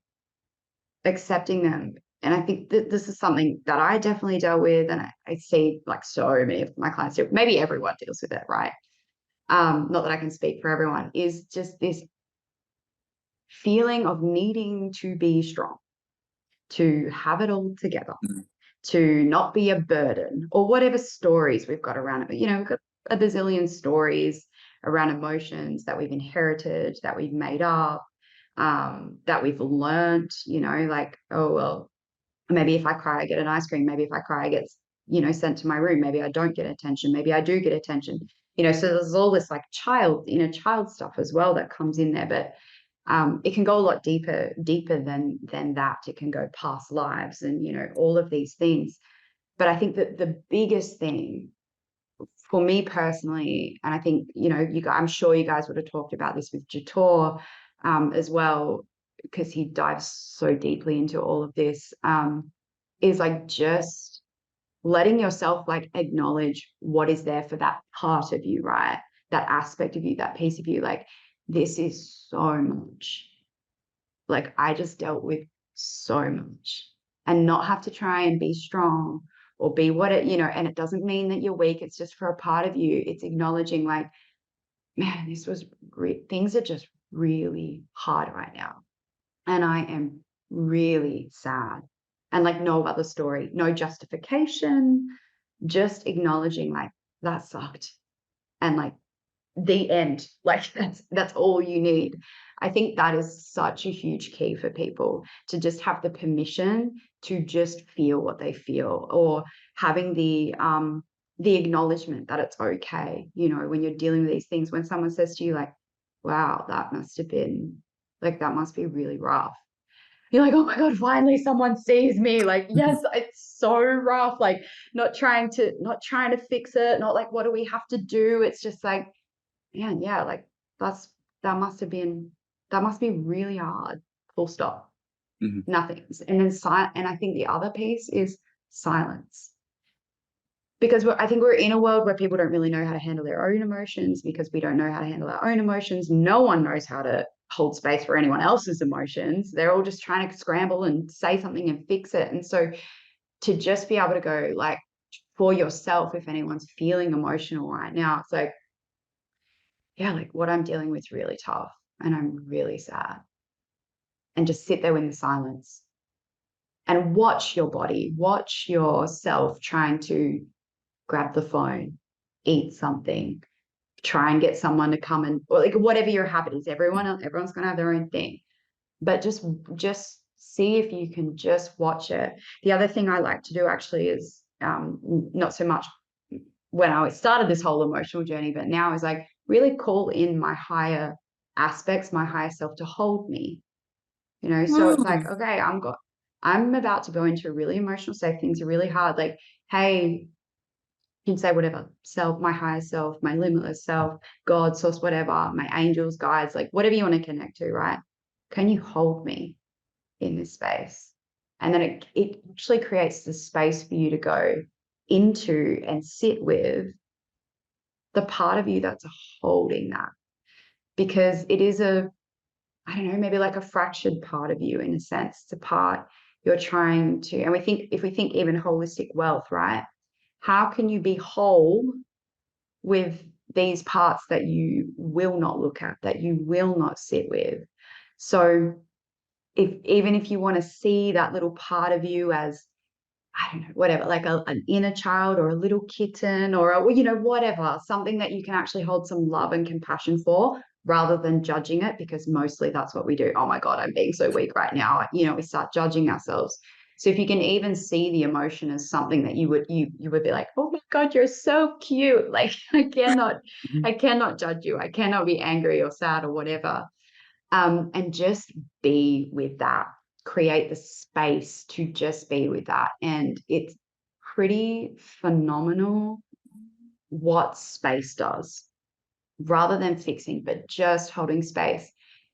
accepting them, and I think that this is something that I definitely dealt with, and I see like so many of my clients, maybe everyone deals with it, right? Not that I can speak for everyone, is just this feeling of needing to be strong, to have it all together, to not be a burden, or whatever stories we've got around it. We've got a bazillion stories around emotions that we've inherited, that we've made up, that we've learned, like, oh, well, maybe if I cry, I get an ice cream. Maybe if I cry, I get sent to my room. Maybe I don't get attention. Maybe I do get attention. So there's all this like inner child stuff as well that comes in there. But it can go a lot deeper than that. It can go past lives and, all of these things. But I think that the biggest thing for me personally, and I think, I'm sure you guys would have talked about this with Jator as well, because he dives so deeply into all of this, is like just letting yourself like acknowledge what is there for that part of you, right? That aspect of you, that piece of you, like this is so much. Like I just dealt with so much, and not have to try and be strong or be what it, and it doesn't mean that you're weak. It's just for a part of you. It's acknowledging like, man, things are just really hard right now. And I am really sad. And like no other story, no justification, just acknowledging like that sucked. And like the end, like that's all you need. I think that is such a huge key for people, to just have the permission to just feel what they feel, or having the acknowledgement that it's okay. When you're dealing with these things, when someone says to you like, wow, that must be really rough. You're like, oh my God, finally someone sees me. Like, yes, it's so rough. Like not trying to fix it, not like, what do we have to do? It's just like, man, yeah, like that must be really hard. Full stop. Mm-hmm. Nothing. And then and I think the other piece is silence. Because I think we're in a world where people don't really know how to handle their own emotions, because we don't know how to handle our own emotions. No one knows how to hold space for anyone else's emotions. They're all just trying to scramble and say something and fix it. And so to just be able to go like for yourself, if anyone's feeling emotional right now, it's like, yeah, like what I'm dealing with is really tough and I'm really sad. And just sit there in the silence and watch your body, watch yourself trying to grab the phone, eat something, try and get someone to come and, or like whatever your habit is. Everyone's going to have their own thing, but just see if you can just watch it. The other thing I like to do actually is not so much when I started this whole emotional journey, but now is like really call in my higher aspects, my higher self to hold me, so it's like, okay, I'm about to go into a really emotional state. Things are really hard. Like, hey, you can say whatever, self, my higher self, my limitless self, God, source, whatever, my angels, guides, like whatever you want to connect to, right? Can you hold me in this space? And then it actually creates the space for you to go into and sit with the part of you that's holding that, because it is I don't know, maybe like a fractured part of you in a sense. It's a part you're trying to, and if we think even holistic wealth, right? How can you be whole with these parts that you will not look at, that you will not sit with? So even if you want to see that little part of you as, I don't know, whatever, like an inner child or a little kitten or whatever, something that you can actually hold some love and compassion for, rather than judging it, because mostly that's what we do. Oh my God, I'm being so weak right now. We start judging ourselves. So if you can even see the emotion as something that you would be like, oh my God, you're so cute. Like I cannot judge you. I cannot be angry or sad or whatever. And just be with that. Create the space to just be with that. And it's pretty phenomenal what space does, rather than fixing, but just holding space.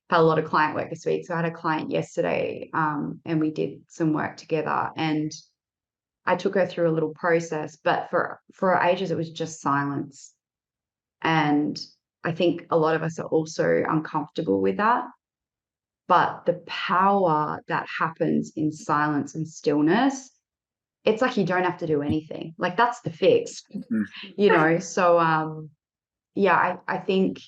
Had a lot of client work this week. So I had a client yesterday and we did some work together, and I took her through a little process, but for ages, it was just silence. And I think a lot of us are also uncomfortable with that. But the power that happens in silence and stillness, it's like you don't have to do anything. Like that's the fix, So, yeah, I think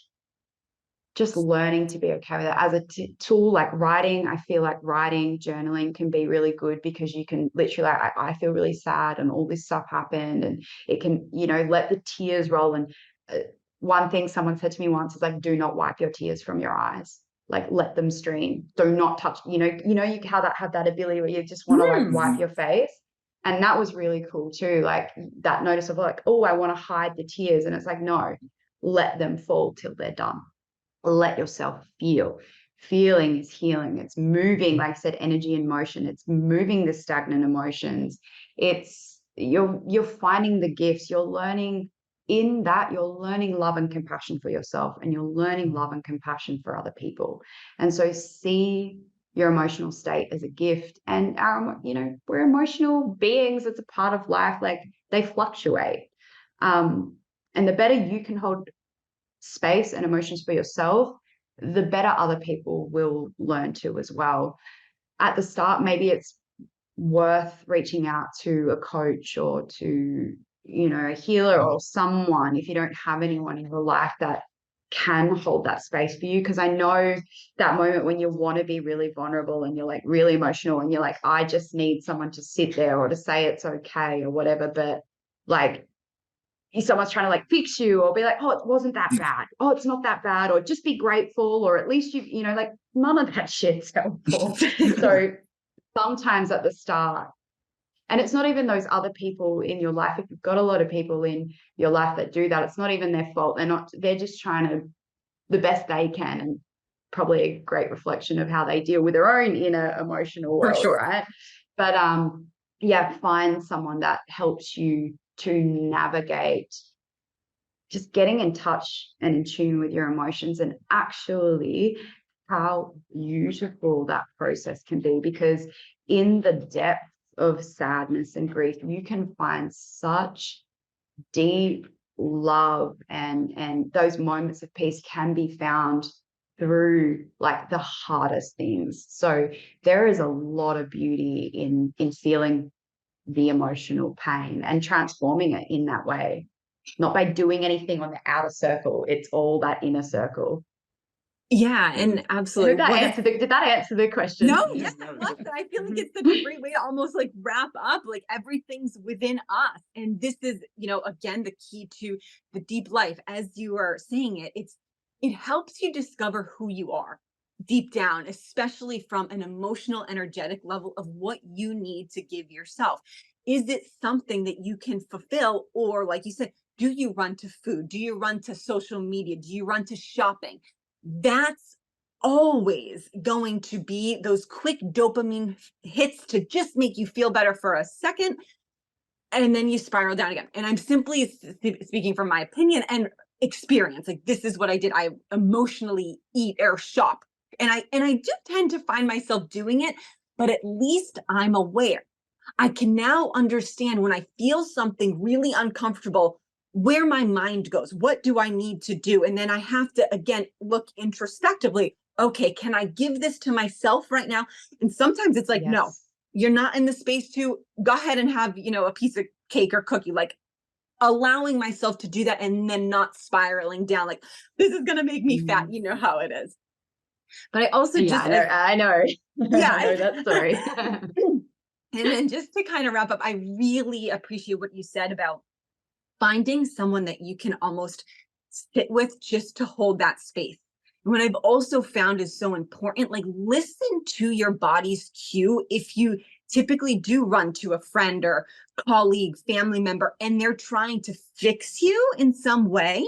just learning to be okay with it as a tool, like writing. I feel like writing, journaling can be really good, because you can literally, like, I feel really sad and all this stuff happened, and it can, let the tears roll. And one thing someone said to me once is like, do not wipe your tears from your eyes. Like let them stream. Do not touch, you how that have that ability where you just want to like wipe your face. And that was really cool too. Like that notice of like, oh, I want to hide the tears. And it's like, no, let them fall till they're done. Let yourself feel. Feeling is healing. It's moving, like I said, energy and motion. It's moving the stagnant emotions. It's you're finding the gifts. You're learning in that, you're learning love and compassion for yourself, and you're learning love and compassion for other people. And so see your emotional state as a gift. And our, we're emotional beings. It's a part of life. Like they fluctuate. And the better you can hold space and emotions for yourself, the better other people will learn to as well. At the start, maybe it's worth reaching out to a coach or to, a healer or someone if you don't have anyone in your life that can hold that space for you. Because I know that moment when you want to be really vulnerable and you're like really emotional and you're like, I just need someone to sit there or to say it's okay or whatever. But like, someone's trying to like fix you or be like, oh, it wasn't that bad. Oh, it's not that bad. Or just be grateful. Or at least like none of that shit's helpful. So sometimes at the start, and it's not even those other people in your life. If you've got a lot of people in your life that do that, it's not even their fault. They're just trying to the best they can, and probably a great reflection of how they deal with their own inner emotional world, sure. right? But find someone that helps you to navigate just getting in touch and in tune with your emotions, and actually how beautiful that process can be, because in the depth of sadness and grief, you can find such deep love, and those moments of peace can be found through like the hardest things. So there is a lot of beauty in feeling the emotional pain and transforming it in that way, not by doing anything on the outer circle. It's all that inner circle. Yeah, and absolutely. Did that answer the question? No, yes, I love that. I feel like it's such a great way to almost like wrap up, like everything's within us. And this is, again, the key to the deep life. As you are saying it, it helps you discover who you are deep down, especially from an emotional, energetic level of what you need to give yourself. Is it something that you can fulfill? Or like you said, do you run to food? Do you run to social media? Do you run to shopping? That's always going to be those quick dopamine hits to just make you feel better for a second, and then you spiral down again. And I'm simply speaking from my opinion and experience. Like, this is what I did. I emotionally eat or shop, and I do tend to find myself doing it, but at least I'm aware. I can now understand when I feel something really uncomfortable, where my mind goes. What do I need to do? And then I have to, again, look introspectively. Okay, can I give this to myself right now? And sometimes it's like, Yes. no, you're not in the space to go ahead and have, a piece of cake or cookie, like allowing myself to do that and then not spiraling down. Like, this is going to make me fat. You know how it is. But I also I know. Yeah. I know that story. And then just to kind of wrap up, I really appreciate what you said about finding someone that you can almost sit with just to hold that space. And what I've also found is so important, like listen to your body's cue. If you typically do run to a friend or colleague, family member, and they're trying to fix you in some way,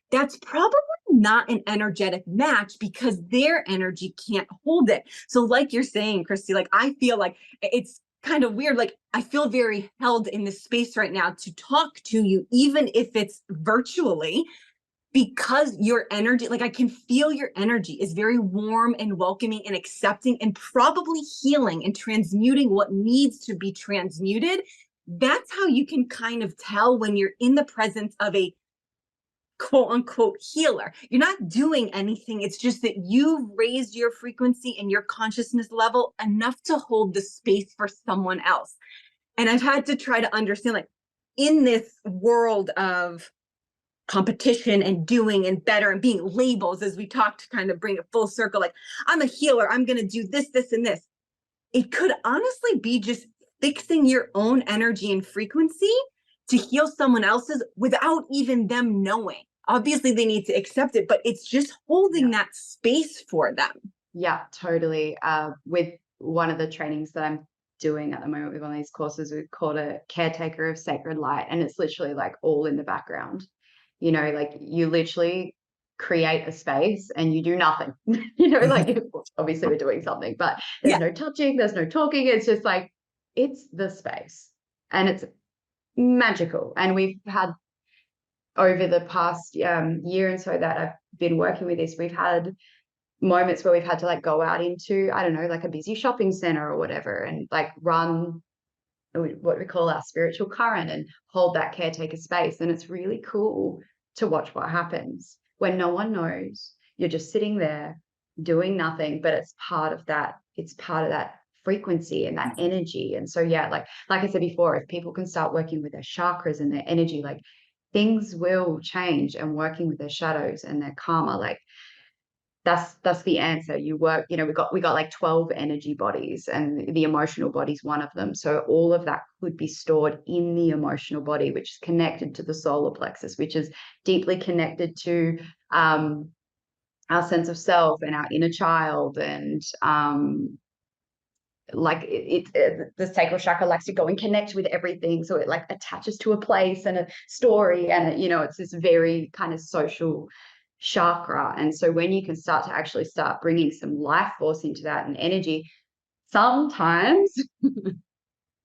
that's probably not an energetic match because their energy can't hold it. So like you're saying, Kristy, like I feel like it's kind of weird. Like I feel very held in this space right now to talk to you, even if it's virtually, because your energy, like I can feel your energy is very warm and welcoming and accepting and probably healing and transmuting what needs to be transmuted. That's how you can kind of tell when you're in the presence of a quote unquote healer. You're not doing anything. It's just that you've raised your frequency and your consciousness level enough to hold the space for someone else. And I've had to try to understand, like, in this world of competition and doing and better and being labels, as we talked, to kind of bring it full circle, like, I'm a healer, I'm going to do this, this, and this. It could honestly be just fixing your own energy and frequency to heal someone else's without even them knowing. Obviously, they need to accept it, but it's just holding that space for them. Yeah, totally. With one of the trainings that I'm doing at the moment with one of these courses. We've called a caretaker of sacred light, and it's literally like all in the background. You know, like you literally create a space and you do nothing. You know, like obviously we're doing something, but there's no touching, there's no talking. It's just like it's the space, and it's magical. And we've had over the past year and so that I've been working with this, we've had moments where we've had to like go out into, I don't know, like a busy shopping center or whatever, and like run what we call our spiritual current and hold that caretaker space. And it's really cool to watch what happens when no one knows. You're just sitting there doing nothing, but it's part of that frequency and that energy. And so yeah, like I said before, if people can start working with their chakras and their energy, like things will change. And working with their shadows and their karma, like that's the answer. You work, you know, we got like 12 energy bodies, and the emotional body is one of them. So all of that could be stored in the emotional body, which is connected to the solar plexus, which is deeply connected to our sense of self and our inner child. And like the sacral chakra likes to go and connect with everything, so it like attaches to a place and a story, and you know, it's this very kind of social chakra. And so when you can start to actually start bringing some life force into that and energy, sometimes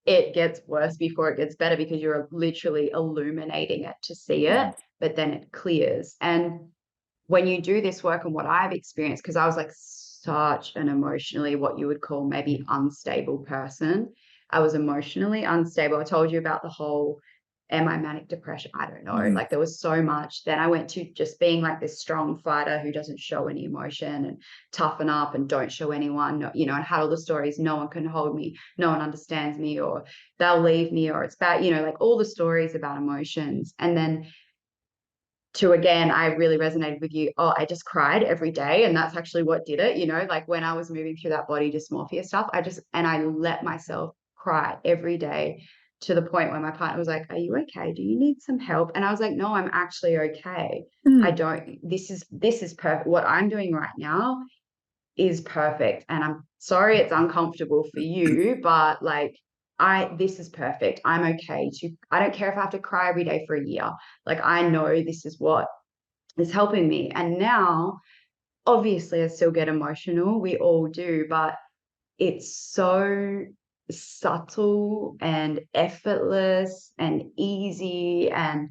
it gets worse before it gets better, because you're literally illuminating it to see it, but then it clears. And when you do this work, and what I've experienced, because I was like such an emotionally, what you would call maybe unstable person. I was emotionally unstable. I told you about the whole, am I manic depression? I don't know. Like there was so much. Then I went to just being like this strong fighter who doesn't show any emotion, and toughen up and don't show anyone, you know, and had all the stories. No one can hold me. No one understands me, or they'll leave me, or it's bad, you know, like all the stories about emotions. And then to, again, I really resonated with you. Oh, I just cried every day. And that's actually what did it. You know, like when I was moving through that body dysmorphia stuff, I let myself cry every day, to the point where my partner was like, are you okay? Do you need some help? And I was like, no, I'm actually okay. I don't, this is perfect. What I'm doing right now is perfect. And I'm sorry it's uncomfortable for you, but like, this is perfect. I'm okay. I don't care if I have to cry every day for a year. Like, I know this is what is helping me. And now, obviously, I still get emotional. We all do, but it's so subtle and effortless and easy, and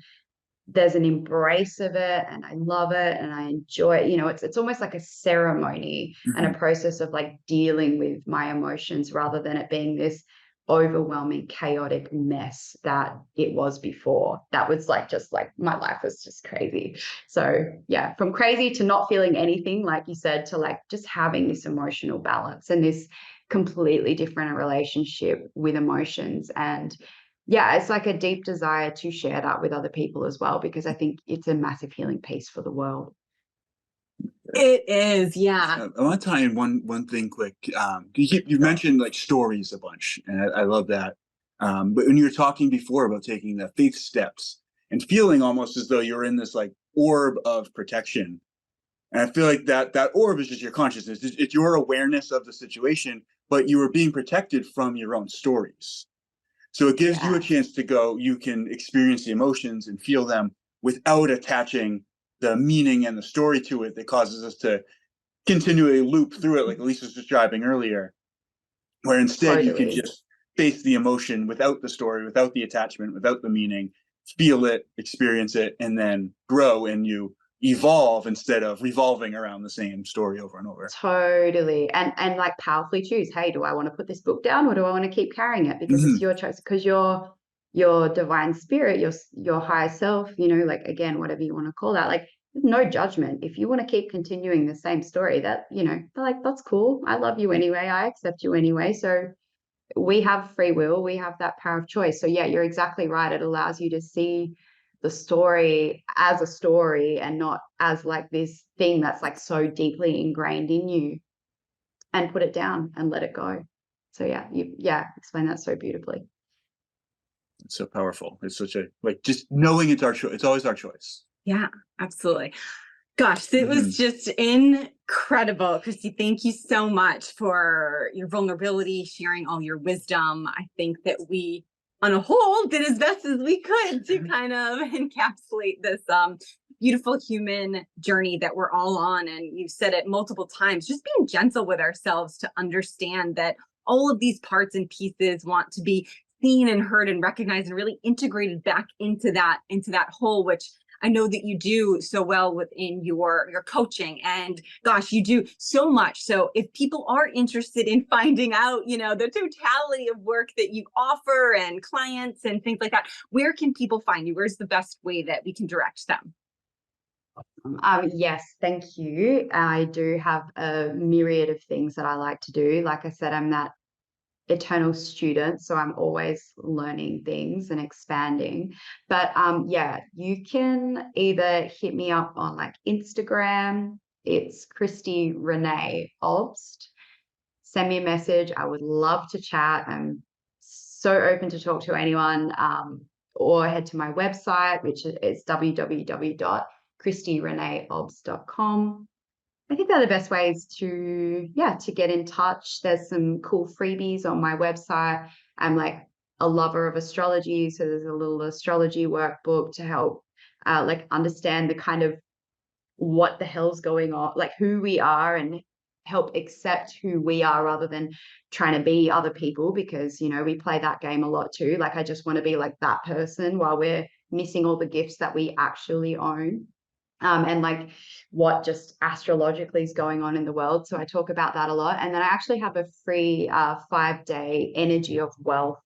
there's an embrace of it, and I love it and I enjoy it. You know, it's almost like a ceremony and a process of like dealing with my emotions, rather than it being this overwhelming chaotic mess that it was before. That was like, just like, my life was just crazy. So yeah, from crazy to not feeling anything, like you said, to like just having this emotional balance and this completely different relationship with emotions. And yeah, it's like a deep desire to share that with other people as well, because I think it's a massive healing piece for the world. It is, yeah. I want to tie in one thing quick. You mentioned like stories a bunch, and I love that. But when you were talking before about taking the faith steps and feeling almost as though you're in this like orb of protection, and I feel like that orb is just your consciousness. It's your awareness of the situation, but you are being protected from your own stories. So it gives you a chance to go. You can experience the emotions and feel them without attaching the meaning and the story to it that causes us to continually loop through it, like Elise was describing earlier, where instead you can just face the emotion without the story, without the attachment, without the meaning, feel it, experience it, and then grow, and you evolve instead of revolving around the same story over and over. Totally. And like powerfully choose, hey, do I want to put this book down, or do I want to keep carrying it? Because it's your choice, because your divine spirit, your higher self, you know, like, again, whatever you want to call that, like, no judgment. If you want to keep continuing the same story, that, you know, they're like, that's cool. I love you anyway. I accept you anyway. So we have free will. We have that power of choice. So yeah, you're exactly right. It allows you to see the story as a story, and not as like this thing that's like so deeply ingrained in you, and put it down and let it go. So yeah, you explain that so beautifully. It's so powerful. It's such a, like, just knowing it's our choice. It's always our choice. Yeah, absolutely. Gosh, it was just incredible. Kristy, thank you so much for your vulnerability, sharing all your wisdom. I think that we, on a whole, did as best as we could to kind of encapsulate this beautiful human journey that we're all on. And you've said it multiple times, just being gentle with ourselves to understand that all of these parts and pieces want to be seen and heard and recognized and really integrated back into that whole, which I know that you do so well within your coaching, and gosh, you do so much. So if people are interested in finding out, the totality of work that you offer and clients and things like that, where can people find you? Where's the best way that we can direct them? Yes, thank you. I do have a myriad of things that I like to do. Like I said, I'm that eternal student, so I'm always learning things and expanding. But yeah, you can either hit me up on like Instagram. It's Kristy Renae Obst. Send me a message. I would love to chat. I'm so open to talk to anyone. Or head to my website, which is www.kristyrenaeobst.com. I think they're the best ways to get in touch. There's some cool freebies on my website. I'm like a lover of astrology, so there's a little astrology workbook to help like understand the kind of what the hell's going on, like who we are, and help accept who we are rather than trying to be other people, because we play that game a lot too. Like I just want to be like that person while we're missing all the gifts that we actually own. And like what just astrologically is going on in the world. So I talk about that a lot. And then I actually have a free 5-day energy of wealth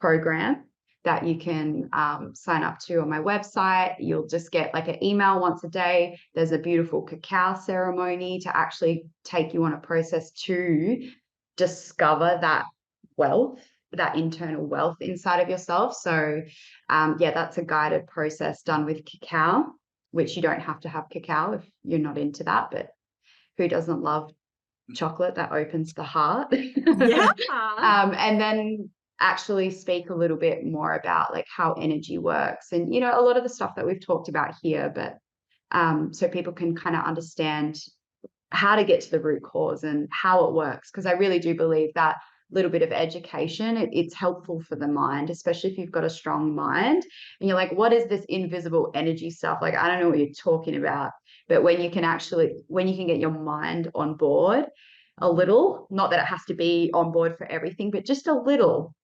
program that you can sign up to on my website. You'll just get like an email once a day. There's a beautiful cacao ceremony to actually take you on a process to discover that wealth, that internal wealth inside of yourself. So yeah, that's a guided process done with cacao, which you don't have to have cacao if you're not into that, but who doesn't love chocolate that opens the heart? Yeah. And then actually speak a little bit more about like how energy works and, a lot of the stuff that we've talked about here, but so people can kind of understand how to get to the root cause and how it works. Because I really do believe that little bit of education, it's helpful for the mind, especially if you've got a strong mind and you're like, what is this invisible energy stuff? Like, I don't know what you're talking about. But when you can get your mind on board a little, not that it has to be on board for everything, but just a little,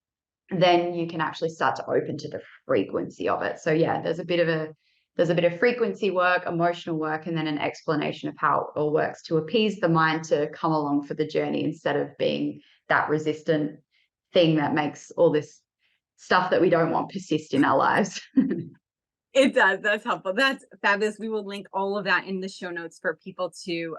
then you can actually start to open to the frequency of it. So yeah, there's a bit of frequency work, emotional work, and then an explanation of how it all works to appease the mind to come along for the journey instead of being that resistant thing that makes all this stuff that we don't want persist in our lives. It does. That's helpful. That's fabulous. We will link all of that in the show notes for people to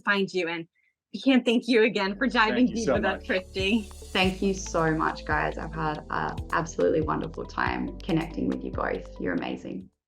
find you. And we can't thank you again for diving deep with us, Kristy. Thank you so much, guys. I've had an absolutely wonderful time connecting with you both. You're amazing.